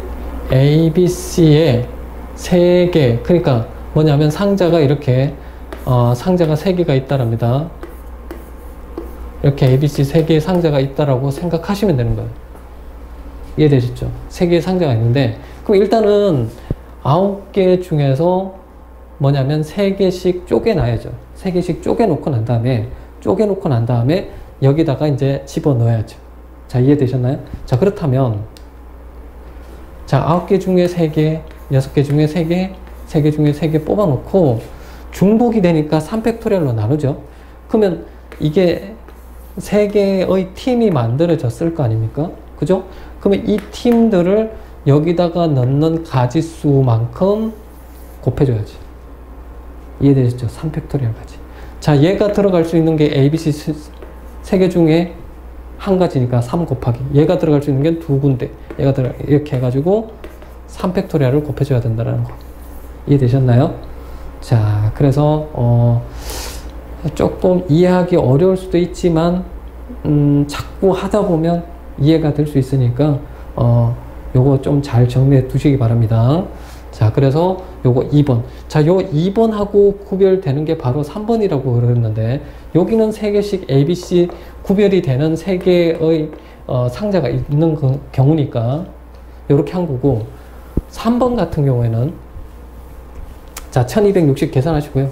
A, B, C에 3개, 그러니까 뭐냐면 상자가 이렇게 상자가 3개가 있다랍니다. 이렇게 ABC 3개의 상자가 있다라고 생각하시면 되는 거예요. 이해되셨죠? 3개의 상자가 있는데, 그럼 일단은 9개 중에서 뭐냐면 3개씩 쪼개놔야죠. 3개씩 쪼개놓고 난 다음에 여기다가 이제 집어넣어야죠. 자, 이해되셨나요? 자, 그렇다면 자, 9개 중에 3개, 6개 중에 3개, 3개 중에 3개 뽑아놓고 중복이 되니까 3팩토리얼로 나누죠. 그러면 이게 3개의 팀이 만들어졌을 거 아닙니까? 그죠? 그러면 이 팀들을 여기다가 넣는 가지수만큼 곱해줘야지. 이해되셨죠? 3팩토리얼 가지. 자, 얘가 들어갈 수 있는 게 ABC 세 개 중에 한 가지니까 3 곱하기. 얘가 들어갈 수 있는 게 두 군데. 얘가 이렇게 해가지고 3팩토리얼을 곱해줘야 된다는 거. 이해되셨나요? 자, 그래서, 조금 이해하기 어려울 수도 있지만, 자꾸 하다 보면 이해가 될 수 있으니까, 요거 좀 잘 정리해 두시기 바랍니다. 자, 그래서 요거 2번. 자, 요 2번하고 구별되는 게 바로 3번이라고 그랬는데, 여기는 3개씩 ABC 구별이 되는 3개의 상자가 있는 경우니까, 요렇게 한 거고, 3번 같은 경우에는, 자, 1260 계산하시고요.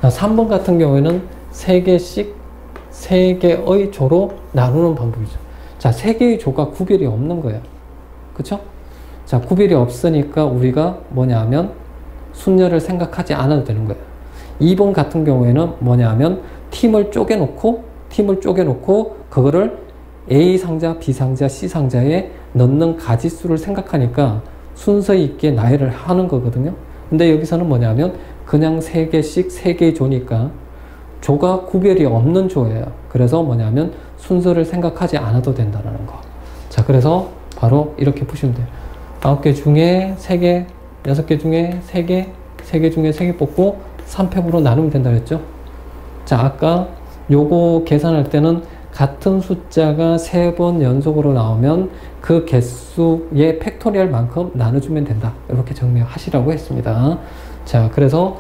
자, 3번 같은 경우에는 3개씩 3개의 조로 나누는 방법이죠. 자, 3개의 조가 구별이 없는 거예요. 그쵸? 자, 구별이 없으니까 우리가 뭐냐 하면 순열을 생각하지 않아도 되는 거예요. 2번 같은 경우에는 뭐냐 하면 팀을 쪼개놓고 그거를 A 상자, B 상자, C 상자에 넣는 가지수를 생각하니까 순서 있게 나열을 하는 거거든요. 근데 여기서는 뭐냐 하면 그냥 3개씩 3개의 조니까 조가 구별이 없는 조예요. 그래서 뭐냐면 순서를 생각하지 않아도 된다는 거. 자, 그래서 바로 이렇게 푸시면 돼요. 9개 중에 3개, 6개 중에 3개, 3개 중에 3개 뽑고 3팩으로 나누면 된다 그랬죠? 자, 아까 요거 계산할 때는 같은 숫자가 3번 연속으로 나오면 그 개수의 팩토리얼만큼 나눠주면 된다. 이렇게 정리하시라고 했습니다. 자, 그래서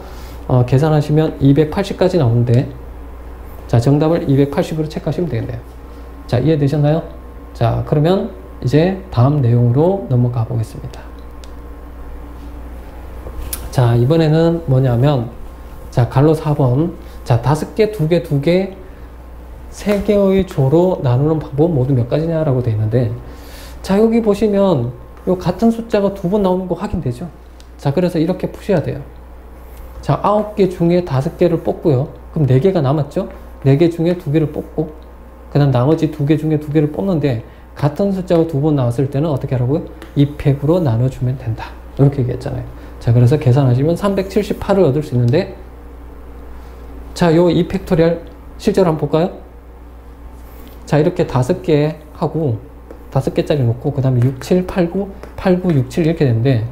계산하시면 280까지 나오는데, 자, 정답을 280으로 체크하시면 되겠네요. 자, 이해되셨나요? 자, 그러면 이제 다음 내용으로 넘어가 보겠습니다. 자, 이번에는 뭐냐면, 자, 갈로 4번. 자, 5개, 2개, 2개, 3개의 조로 나누는 방법 모두 몇 가지냐라고 되어 있는데, 자, 여기 보시면 요 같은 숫자가 2번 나오는 거 확인되죠? 자, 그래서 이렇게 푸셔야 돼요. 자, 9개 중에 5개를 뽑고요. 그럼 4개가 남았죠? 4개 중에 2개를 뽑고, 그 다음 나머지 2개 중에 2개를 뽑는데, 같은 숫자가 2번 나왔을 때는 어떻게 하라고요? 2팩으로 나눠주면 된다. 이렇게 얘기했잖아요. 자, 그래서 계산하시면 378을 얻을 수 있는데, 자, 요 2팩토리얼 실제로 한번 볼까요? 자, 이렇게 5개 하고, 5개짜리 놓고, 그 다음에 6, 7, 8, 9, 8, 9, 6, 7 이렇게 되는데,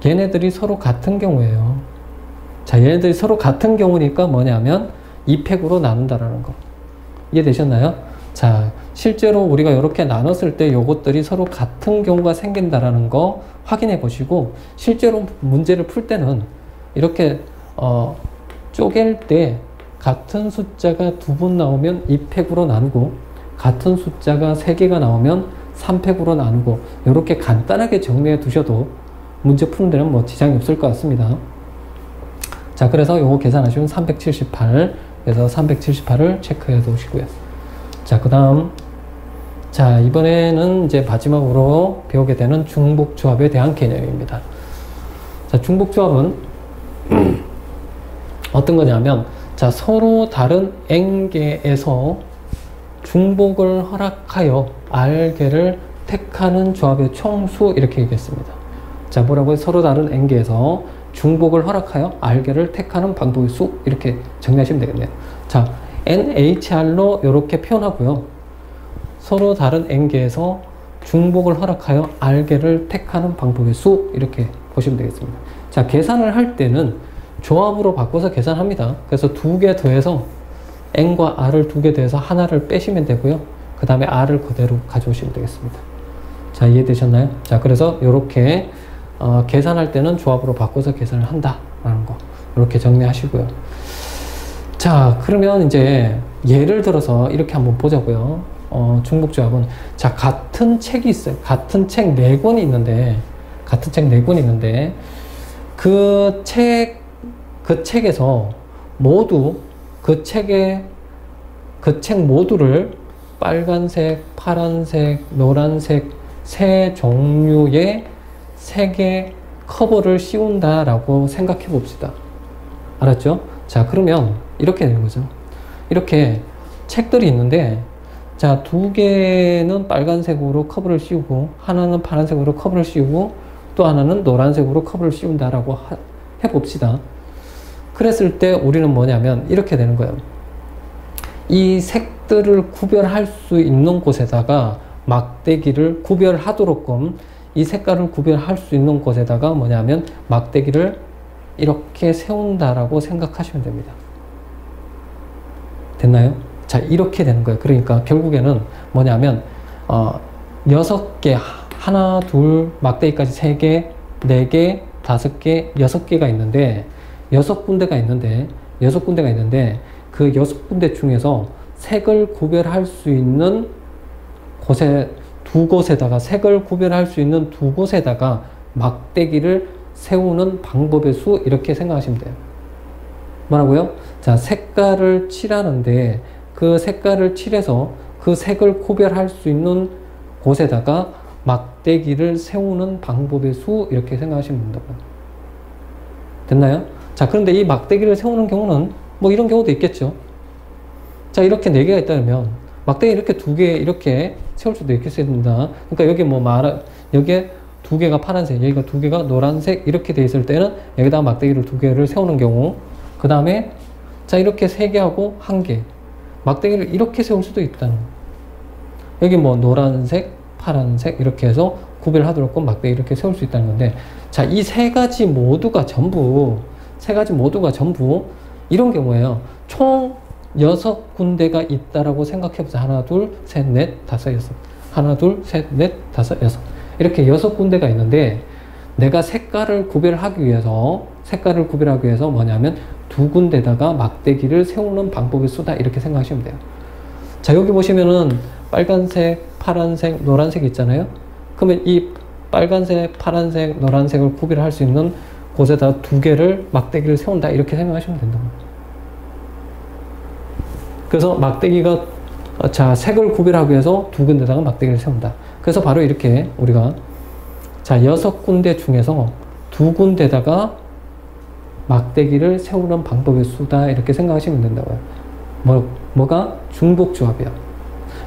얘네들이 서로 같은 경우예요. 자, 얘네들이 서로 같은 경우니까 뭐냐면 2팩으로 나눈다라는 거. 이해되셨나요? 자, 실제로 우리가 이렇게 나눴을 때 요것들이 서로 같은 경우가 생긴다라는 거 확인해 보시고, 실제로 문제를 풀 때는 이렇게 쪼갤 때 같은 숫자가 2번 나오면 2팩으로 나누고, 같은 숫자가 3개가 나오면 3팩으로 나누고, 이렇게 간단하게 정리해 두셔도 문제 푸는 데는 뭐 지장이 없을 것 같습니다. 자, 그래서 요거 계산하시면 378, 그래서 378을 체크해 두시고요. 자, 그 다음, 자, 이번에는 이제 마지막으로 배우게 되는 중복조합에 대한 개념입니다. 자, 중복조합은 어떤 거냐면, 자, 서로 다른 N개에서 중복을 허락하여 R개를 택하는 조합의 총수, 이렇게 얘기했습니다. 자, 뭐라고요? 서로 다른 N개에서 중복을 허락하여 R개를 택하는 방법의 수, 이렇게 정리하시면 되겠네요. 자, NHR로 이렇게 표현하고요. 서로 다른 N개에서 중복을 허락하여 R개를 택하는 방법의 수, 이렇게 보시면 되겠습니다. 자, 계산을 할 때는 조합으로 바꿔서 계산합니다. 그래서 2개 더해서 N과 R을 2개 더해서 하나를 빼시면 되고요. 그 다음에 R을 그대로 가져오시면 되겠습니다. 자, 이해되셨나요? 자, 그래서 이렇게 계산할 때는 조합으로 바꿔서 계산을 한다라는 거, 이렇게 정리하시고요. 자, 그러면 이제 예를 들어서 이렇게 한번 보자고요. 중복조합은, 자, 같은 책이 있어요. 같은 책 4권이 있는데, 그 책에서 모두 그 책 모두를 빨간색, 파란색, 노란색 세 종류의 색의 커버를 씌운다라고 생각해 봅시다. 알았죠? 자, 그러면 이렇게 되는 거죠. 이렇게 책들이 있는데, 자, 두 개는 빨간색으로 커브를 씌우고 하나는 파란색으로 커브를 씌우고 또 하나는 노란색으로 커브를 씌운다라고 해봅시다. 그랬을 때 우리는 뭐냐면 이렇게 되는 거예요. 이 색들을 구별할 수 있는 곳에다가 막대기를 구별하도록끔 이 색깔을 구별할 수 있는 곳에다가 뭐냐면 막대기를 이렇게 세운다라고 생각하시면 됩니다. 됐나요? 자, 이렇게 되는 거예요. 그러니까 결국에는 뭐냐면 6개, 하나, 둘, 막대기까지 3개, 4개, 5개, 6개가 있는데 6군데가 있는데 그 6군데 중에서 색을 구별할 수 있는 곳에 두 곳에다가 색을 구별할 수 있는 두 곳에다가 막대기를 세우는 방법의 수 이렇게 생각하시면 돼요. 뭐라고요? 자, 색깔을 칠하는데 그 색깔을 칠해서 그 색을 구별할 수 있는 곳에다가 막대기를 세우는 방법의 수 이렇게 생각하시면 된다고요. 됐나요? 자, 그런데 이 막대기를 세우는 경우는 뭐 이런 경우도 있겠죠. 자, 이렇게 4개가 있다면 막대기 이렇게 2개 이렇게 세울 수도 있겠습니다. 그러니까 여기 여기에 2개가 파란색, 여기가 2개가 노란색 이렇게 돼 있을 때는 여기다가 막대기를 2개를 세우는 경우, 그 다음에 자, 이렇게 3개하고 1개 막대기를 이렇게 세울 수도 있다는 거예요. 여기 뭐 노란색, 파란색 이렇게 해서 구별하도록 막대기 이렇게 세울 수 있다는 건데, 자, 이 3가지 모두가 전부 이런 경우에요. 총 6군데가 있다라고 생각해보세요. 하나, 둘, 셋, 넷, 다섯, 여섯. 하나, 둘, 셋, 넷, 다섯, 여섯. 이렇게 6군데가 있는데 내가 색깔을 구별하기 위해서 뭐냐면 2군데다가 막대기를 세우는 방법의 수다 이렇게 생각하시면 돼요. 자, 여기 보시면은 빨간색, 파란색, 노란색 있잖아요. 그러면 이 빨간색, 파란색, 노란색을 구별할 수 있는 곳에다 2개를 막대기를 세운다 이렇게 생각하시면 된다고. 그래서 막대기가 자, 색을 구별하기 위해서 2군데다가 막대기를 세운다. 그래서 바로 이렇게 우리가 자, 6군데 중에서 2군데다가 막대기를 세우는 방법의 수다 이렇게 생각하시면 된다고요. 뭐가? 중복조합이야.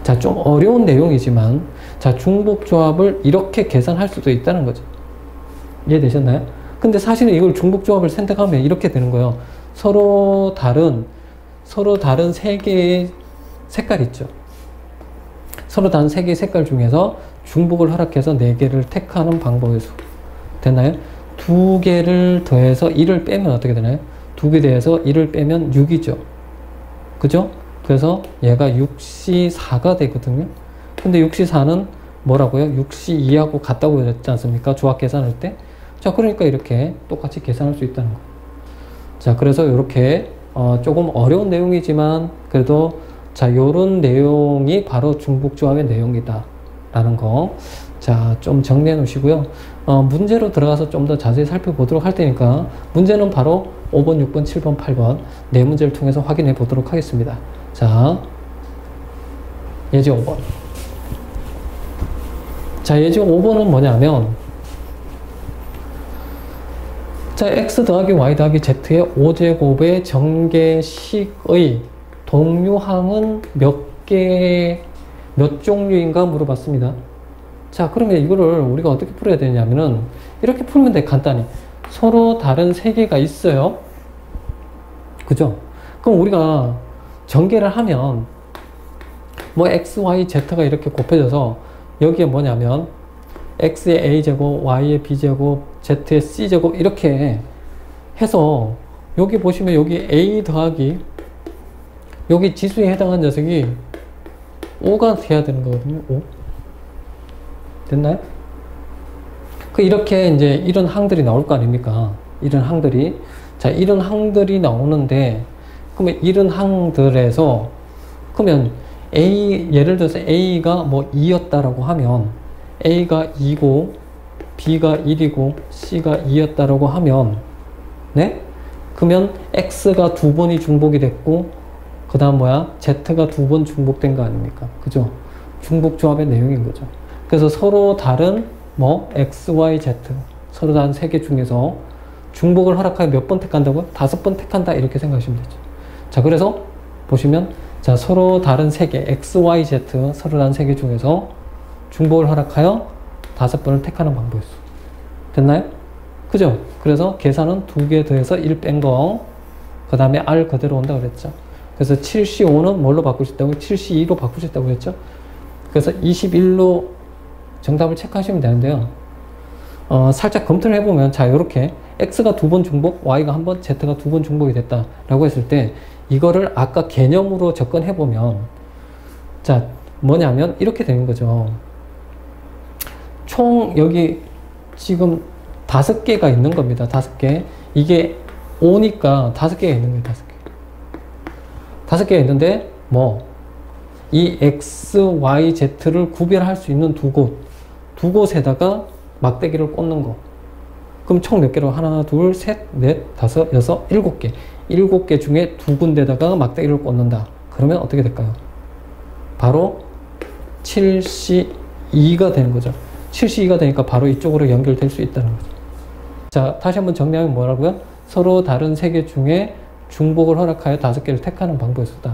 자, 좀 어려운 내용이지만 자, 중복조합을 이렇게 계산할 수도 있다는 거죠. 이해되셨나요? 근데 사실은 이걸 중복조합을 선택하면 이렇게 되는 거예요. 서로 다른 3개의 색깔 있죠. 서로 다른 3개의 색깔 중에서 중복을 허락해서 4개를 택하는 방법의 수. 됐나요? 2개를 더해서 1을 빼면 어떻게 되나요? 2개 더해서 1을 빼면 6이죠. 그죠? 그래서 얘가 6C4가 되거든요. 근데 6C4는 뭐라고요? 6C2하고 같다고 했지 않습니까? 조합 계산할 때. 자, 그러니까 이렇게 똑같이 계산할 수 있다는 거예요. 자, 그래서 이렇게 조금 어려운 내용이지만 그래도 자, 요런 내용이 바로 중복조합의 내용이다 라는 거. 자, 좀 정리해 놓으시고요. 문제로 들어가서 좀 더 자세히 살펴보도록 할 테니까 문제는 바로 5번, 6번, 7번, 8번 네 문제를 통해서 확인해 보도록 하겠습니다. 자, 예제 5번. 자, 예제 5번은 뭐냐면 자, x 더하기 y 더하기 z의 5제곱의 전개식의 동류항은 몇 종류인가 물어봤습니다. 자, 그러면 이거를 우리가 어떻게 풀어야 되냐면은 이렇게 풀면 돼. 간단히 서로 다른 3개가 있어요. 그죠? 그럼 우리가 전개를 하면 뭐 x, y, z가 이렇게 곱해져서 여기에 뭐냐면 x의 a제곱, y의 b제곱, z의 c제곱 이렇게 해서 여기 보시면 여기 a 더하기 여기 지수에 해당한 녀석이 5가 돼야 되는 거거든요. 5. 됐나요? 이렇게 이제 이런 항들이 나올 거 아닙니까? 이런 항들이. 자, 이런 항들이 나오는데, 그러면 이런 항들에서, 그러면 예를 들어서 A가 뭐 2였다라고 하면, A가 2고, B가 1이고, C가 2였다라고 하면, 네? 그러면 X가 2번이 중복이 됐고, 그 다음 Z가 2번 중복된 거 아닙니까? 그죠? 중복조합의 내용인 거죠. 그래서 서로 다른 X, Y, Z 서로 다른 3개 중에서 중복을 허락하여 몇 번 택한다고요? 5번 택한다 이렇게 생각하시면 되죠. 자, 그래서 보시면 자, 서로 다른 세 개, x, y, z 서로 다른 세 개 중에서 중복을 허락하여 5번을 택하는 방법이 있어. 됐나요? 그죠? 그래서 계산은 2개 더해서 1 뺀 거, 그 다음에 r 그대로 온다고 그랬죠. 그래서 7C5는 뭘로 바꿀 수 있다고? 7C2로 바꿀 수 있다고 그랬죠. 그래서 21로 정답을 체크하시면 되는데요. 살짝 검토를 해보면, 자, 요렇게 x가 2번 중복, y가 1번, z가 2번 중복이 됐다라고 했을 때, 이거를 아까 개념으로 접근해보면, 자, 뭐냐면, 이렇게 되는 거죠. 총, 여기 지금 5개가 있는 겁니다. 5개. 이게 5니까 5개가 있는 거예요. 5개. 5개가 있는데, 이 x, y, z를 구별할 수 있는 두 곳에다가 막대기를 꽂는 거. 그럼 총 몇 개로? 하나, 둘, 셋, 넷, 다섯, 여섯, 7개. 7개 중에 2군데다가 막대기를 꽂는다. 그러면 어떻게 될까요? 바로 7C2가 되는 거죠. 7C2가 되니까 바로 이쪽으로 연결될 수 있다는 거죠. 자, 다시 한번 정리하면 뭐라고요? 서로 다른 세 개 중에 중복을 허락하여 5개를 택하는 방법이 있다.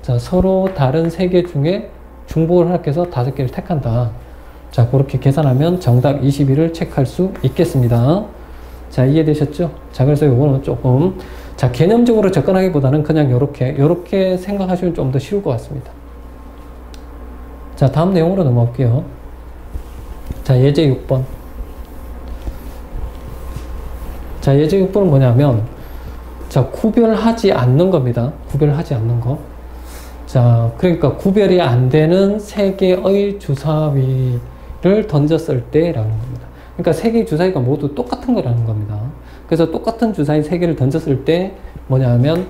자, 서로 다른 세 개 중에 중복을 허락해서 5개를 택한다. 자, 그렇게 계산하면 정답 21을 체크할 수 있겠습니다. 자, 이해되셨죠? 자, 그래서 이거는 조금, 자, 개념적으로 접근하기보다는 그냥 요렇게 생각하시면 좀 더 쉬울 것 같습니다. 자, 다음 내용으로 넘어갈게요. 자, 예제 6번. 자, 예제 6번은 뭐냐면, 자, 구별하지 않는 겁니다. 구별하지 않는 거. 자, 그러니까 구별이 안 되는 세 개의 주사위를 던졌을 때라는 겁니다. 그러니까 세 개의 주사위가 모두 똑같은 거라는 겁니다. 그래서 똑같은 주사위 세 개를 던졌을 때 뭐냐면,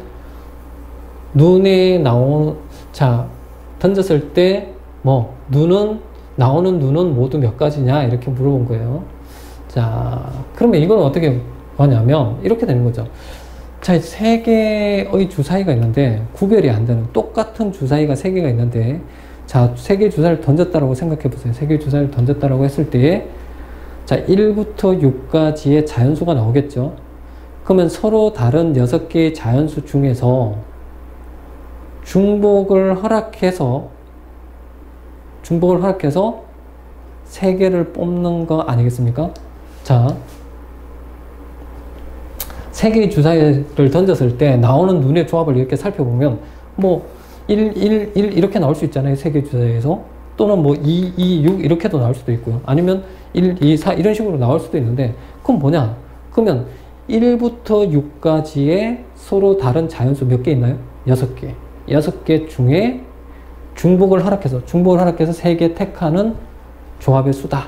던졌을 때 나오는 눈은 모두 몇 가지냐 이렇게 물어본 거예요. 자, 그러면 이건 어떻게 하냐면 이렇게 되는 거죠. 자, 세 개의 주사위가 있는데 구별이 안 되는 똑같은 주사위가 세 개가 있는데, 자, 세 개의 주사위를 던졌다라고 생각해 보세요. 세 개의 주사위를 던졌다라고 했을 때에, 자, 1부터 6까지의 자연수가 나오겠죠. 그러면 서로 다른 6개의 자연수 중에서 중복을 허락해서 3개를 뽑는 거 아니겠습니까? 자, 3개의 주사위를 던졌을 때 나오는 눈의 조합을 이렇게 살펴보면 1, 1, 1 이렇게 나올 수 있잖아요. 3개의 주사위에서. 또는 2, 2, 6 이렇게도 나올 수도 있고요. 아니면 1, 2, 4 이런 식으로 나올 수도 있는데, 그럼 뭐냐? 그러면 1부터 6까지의 서로 다른 자연수 몇 개 있나요? 6개. 6개 중에 중복을 허락해서 3개 택하는 조합의 수다.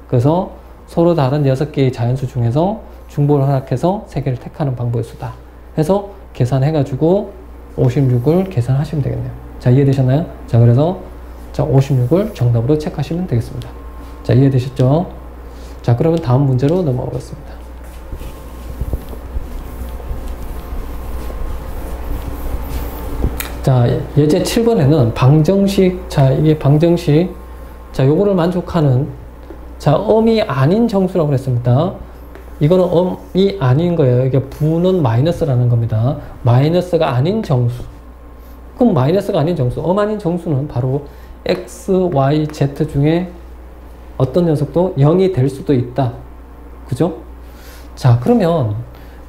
그래서 서로 다른 6개의 자연수 중에서 중복을 허락해서 3개를 택하는 방법의 수다. 해서 계산해가지고 56을 계산하시면 되겠네요. 자, 이해되셨나요? 자, 그래서 56을 정답으로 체크하시면 되겠습니다. 자, 이해되셨죠? 자, 그러면 다음 문제로 넘어가겠습니다. 자, 예제 7번에는 방정식, 자, 이게 방정식, 자, 요거를 만족하는, 자, 음이 아닌 정수라고 그랬습니다. 이거는 음이 아닌 거예요. 이게 부는 마이너스라는 겁니다. 마이너스가 아닌 정수. 그럼 마이너스가 아닌 정수, 아닌 정수는 바로 x, y, z 중에 어떤 녀석도 0이 될 수도 있다. 그죠? 자, 그러면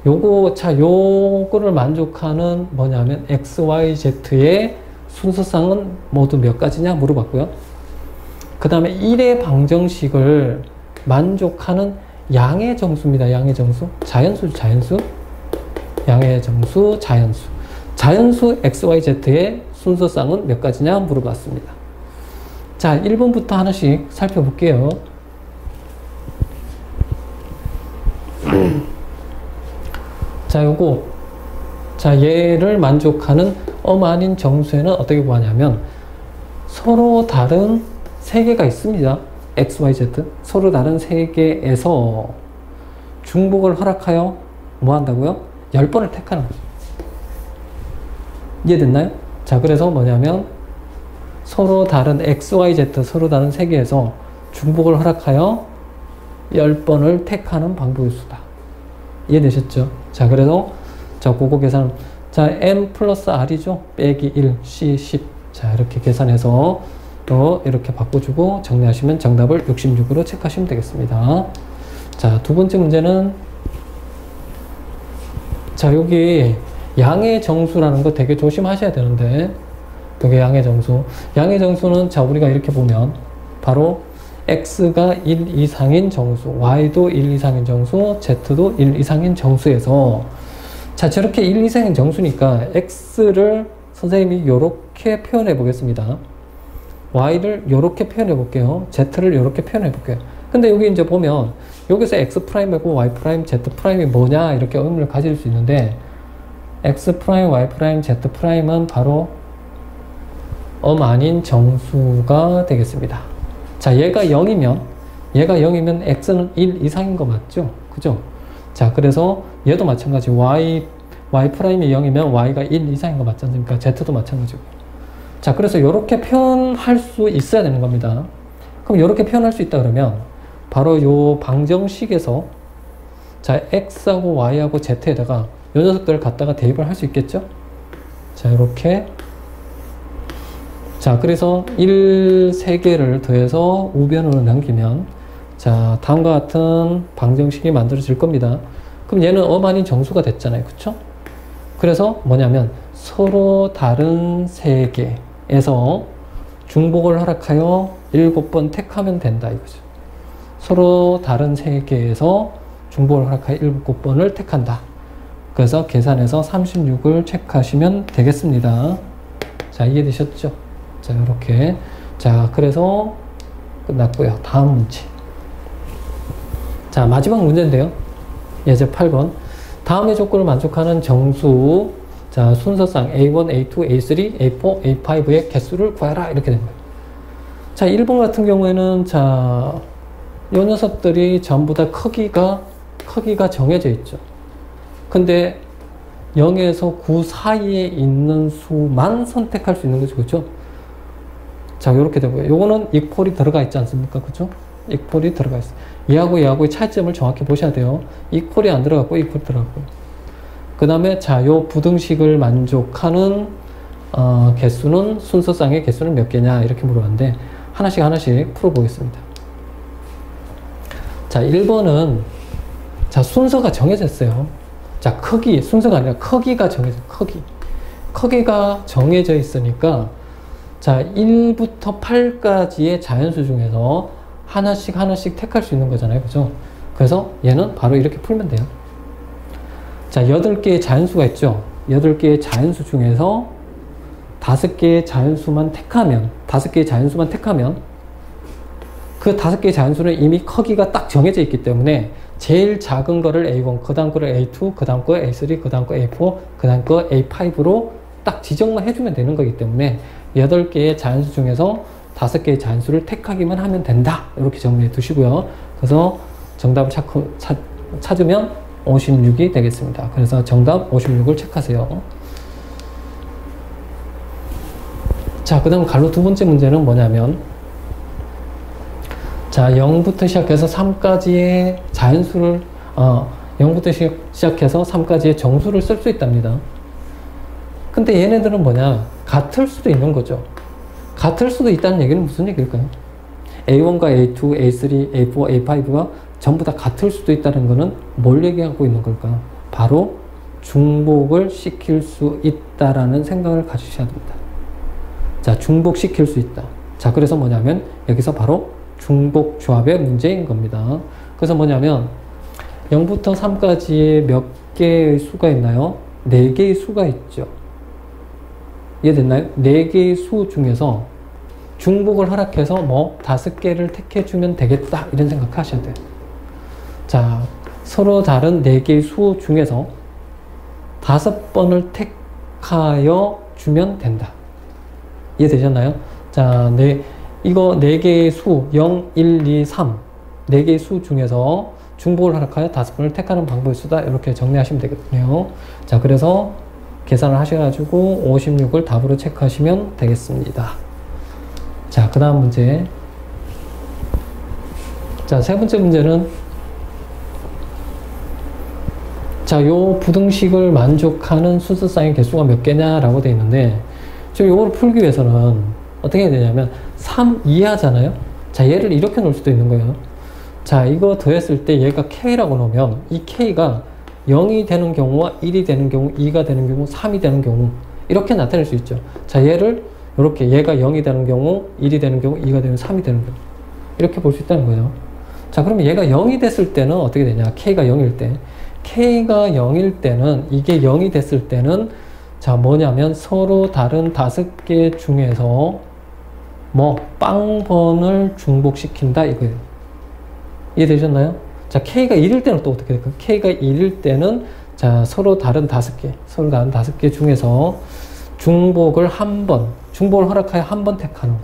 요거를 만족하는 뭐냐면 x, y, z의 순서상은 모두 몇 가지냐 물어봤고요. 그 다음에 1의 방정식을 만족하는 양의 정수입니다. 양의 정수. 자연수. 양의 정수, 자연수. 자연수 x, y, z의 순서상은 몇 가지냐 물어봤습니다. 자, 1번부터 하나씩 살펴볼게요. 자, 얘를 만족하는 아닌 정수에는 어떻게 구하냐면, 서로 다른 3개가 있습니다. x, y, z. 서로 다른 3개에서 중복을 허락하여 뭐 한다고요? 10번을 택하는 거죠. 이해됐나요? 자, 그래서 뭐냐면, 서로 다른 x, y, z, 서로 다른 3개에서 중복을 허락하여 10번을 택하는 방법의 수다. 이해되셨죠? 자, 그래서, 자, 그거 계산, 자, m 플러스 r이죠. 빼기 1, c 10. 자, 이렇게 계산해서 또 이렇게 바꿔주고 정리하시면 정답을 66으로 체크하시면 되겠습니다. 자, 두 번째 문제는, 자, 여기 양의 정수라는 거 되게 조심하셔야 되는데, 여기 양의 정수. 양의 정수는, 자, 우리가 이렇게 보면 바로 x가 1 이상인 정수, y도 1 이상인 정수, z도 1 이상인 정수에서, 자, 저렇게 1 이상인 정수니까 x를 선생님이 이렇게 표현해 보겠습니다. y를 이렇게 표현해 볼게요. z를 이렇게 표현해 볼게요. 근데 여기 이제 보면 여기서 x'이고 y', z'이 뭐냐 이렇게 의문을 가질 수 있는데, x', y', z'은 바로 아닌 정수가 되겠습니다. 자, 얘가 0이면 x는 1 이상인 거 맞죠? 그죠? 자, 그래서 얘도 마찬가지. y'이 0이면 y가 1 이상인 거 맞지 않습니까? z도 마찬가지고. 자, 그래서 이렇게 표현할 수 있어야 되는 겁니다. 그럼 이렇게 표현할 수 있다 그러면 바로 요 방정식에서, 자, x하고 y하고 z에다가 요 녀석들을 갖다가 대입을 할 수 있겠죠? 자, 이렇게. 자, 그래서 1 3개를 더해서 우변으로 남기면, 자, 다음과 같은 방정식이 만들어질 겁니다. 그럼 얘는 아닌 정수가 됐잖아요. 그쵸? 그래서 뭐냐면 서로 다른 3개에서 중복을 허락하여 7번 택하면 된다 이거죠. 서로 다른 3개에서 중복을 허락하여 7번을 택한다. 그래서 계산해서 36을 체크하시면 되겠습니다. 자, 이해되셨죠? 자, 이렇게. 자, 그래서 끝났고요. 다음 문제. 자, 마지막 문제인데요. 예제 8번. 다음의 조건을 만족하는 정수, 자, 순서상 A1, A2, A3, A4, A5의 개수를 구하라. 이렇게 된 거예요. 자, 1번 같은 경우에는, 자, 이 녀석들이 전부 다 크기가 정해져 있죠. 근데 0에서 9 사이에 있는 수만 선택할 수 있는 거죠. 그렇죠? 자, 이렇게 되고요. 요거는 이퀄이 들어가 있지 않습니까? 그죠? 이퀄이 들어가 있어요. 얘하고의 차이점을 정확히 보셔야 돼요. 이퀄이 안 들어갔고, 이퀄이 들어갔고. 그 다음에, 자, 요 부등식을 만족하는, 개수는, 순서상의 개수는 몇 개냐? 이렇게 물어봤는데, 하나씩 풀어보겠습니다. 자, 1번은, 자, 순서가 정해졌어요. 자, 순서가 아니라 크기가 정해져, 크기가 정해져 있으니까, 자, 1부터 8까지의 자연수 중에서 하나씩 택할 수 있는 거잖아요. 그죠? 그래서 얘는 바로 이렇게 풀면 돼요. 자, 8개의 자연수가 있죠. 8개의 자연수 중에서 5개의 자연수만 택하면 그 5개의 자연수는 이미 크기가 딱 정해져 있기 때문에 제일 작은 거를 A1, 그 다음 거를 A2, 그 다음 거 A3, 그 다음 거 A4, 그 다음 거 A5로 딱 지정만 해주면 되는 거기 때문에 8개의 자연수 중에서 5개의 자연수를 택하기만 하면 된다. 이렇게 정리해 두시고요. 그래서 정답을 찾으면 56이 되겠습니다. 그래서 정답 56을 체크하세요. 자, 그 다음 갈로 두 번째 문제는 뭐냐면, 자, 0부터 시작해서 3까지의 자연수를, 0부터 시작해서 3까지의 정수를 쓸 수 있답니다. 근데 얘네들은 뭐냐? 같을 수도 있는 거죠. 같을 수도 있다는 얘기는 무슨 얘기일까요? A1과 A2, A3, A4, A5가 전부 다 같을 수도 있다는 거는 뭘 얘기하고 있는 걸까요? 바로 중복을 시킬 수 있다라는 생각을 가지셔야 됩니다. 자, 중복시킬 수 있다. 자, 그래서 뭐냐면 여기서 바로 중복 조합의 문제인 겁니다. 그래서 뭐냐면 0부터 3까지의 몇 개의 수가 있나요? 4개의 수가 있죠. 이해됐나요? 4개의 수 중에서 중복을 허락해서 5개를 택해주면 되겠다. 이런 생각 하셔야 돼요. 자, 서로 다른 4개의 수 중에서 5번을 택하여 주면 된다. 이해되셨나요? 자, 이거 4개의 수, 0, 1, 2, 3. 4개의 수 중에서 중복을 허락하여 5번을 택하는 방법이 수다. 이렇게 정리하시면 되거든요. 자, 그래서 계산을 하셔가지고 56을 답으로 체크하시면 되겠습니다. 자, 그 다음 문제. 자, 세 번째 문제는 자, 요 부등식을 만족하는 순서쌍의 개수가 몇 개냐라고 되어 있는데, 지금 요거를 풀기 위해서는 어떻게 해야 되냐면 3 이하잖아요. 자, 얘를 이렇게 놓을 수도 있는 거예요. 자, 이거 더했을 때 얘가 K라고 놓으면 이 K가 0이 되는 경우와 1이 되는 경우, 2가 되는 경우, 3이 되는 경우 이렇게 나타낼 수 있죠. 자, 얘를 이렇게 얘가 0이 되는 경우, 1이 되는 경우, 2가 되는 경우, 3이 되는 경우 이렇게 볼 수 있다는 거예요. 자, 그러면 얘가 0이 됐을 때는 어떻게 되냐? K가 0일 때. K가 0일 때는, 이게 0이 됐을 때는 자, 뭐냐면 서로 다른 5개 중에서 뭐 빵번을 중복시킨다 이거예요. 이해되셨나요? 자, K가 1일 때는 또 어떻게 될까요? K가 1일 때는 자, 서로 다른 5개 중에서 중복을 허락하여 한 번 택하는 거.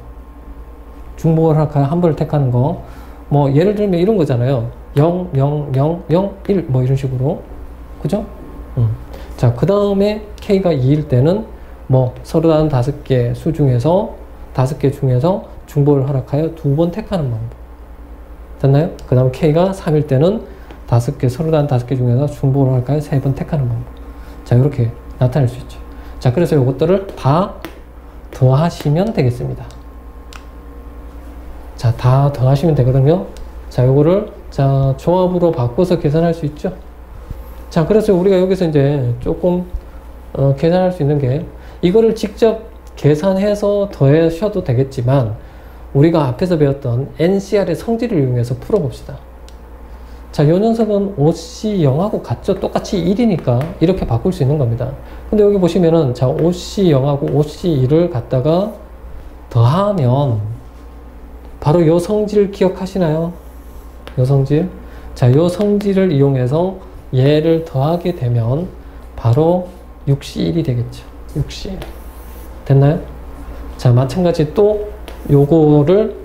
중복을 허락하여 한 번을 택하는 거. 뭐 예를 들면 이런 거잖아요. 0, 0, 0, 0, 1 뭐 이런 식으로. 그죠? 자, 그 다음에 K가 2일 때는 뭐 서로 다른 5개 중에서 중복을 허락하여 2번 택하는 방법. 됐나요? 그 다음 K가 3일 때는 서로 다른 5개 중에서 중복을 허락하여 3번 택하는 방법. 자, 이렇게 나타낼 수 있죠. 자, 그래서 이것들을 다 더하시면 되겠습니다. 자, 다 더하시면 되거든요. 자, 요거를 자, 조합으로 바꿔서 계산할 수 있죠. 자, 그래서 우리가 여기서 이제 조금 계산할 수 있는 게, 이거를 직접 계산해서 더하셔도 되겠지만 우리가 앞에서 배웠던 NCR의 성질을 이용해서 풀어봅시다. 자, 요 녀석은 OC 0하고 같죠? 똑같이 1이니까 이렇게 바꿀 수 있는 겁니다. 근데 여기 보시면은 자, OC 0하고 OC 1을 갖다가 더하면 바로 요 성질 기억하시나요? 요 성질. 자, 요 성질을 이용해서 얘를 더하게 되면 바로 6C1이 되겠죠. 6C1. 됐나요? 자, 마찬가지 또 요거를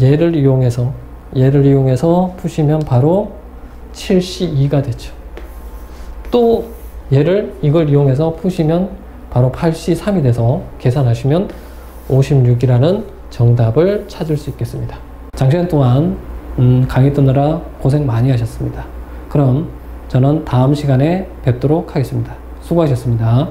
얘를 이용해서 푸시면 바로 7C2가 되죠. 또 이걸 이용해서 푸시면 바로 8C3이 돼서 계산하시면 56이라는 정답을 찾을 수 있겠습니다. 장시간 동안 강의 듣느라 고생 많이 하셨습니다. 그럼 저는 다음 시간에 뵙도록 하겠습니다. 수고하셨습니다.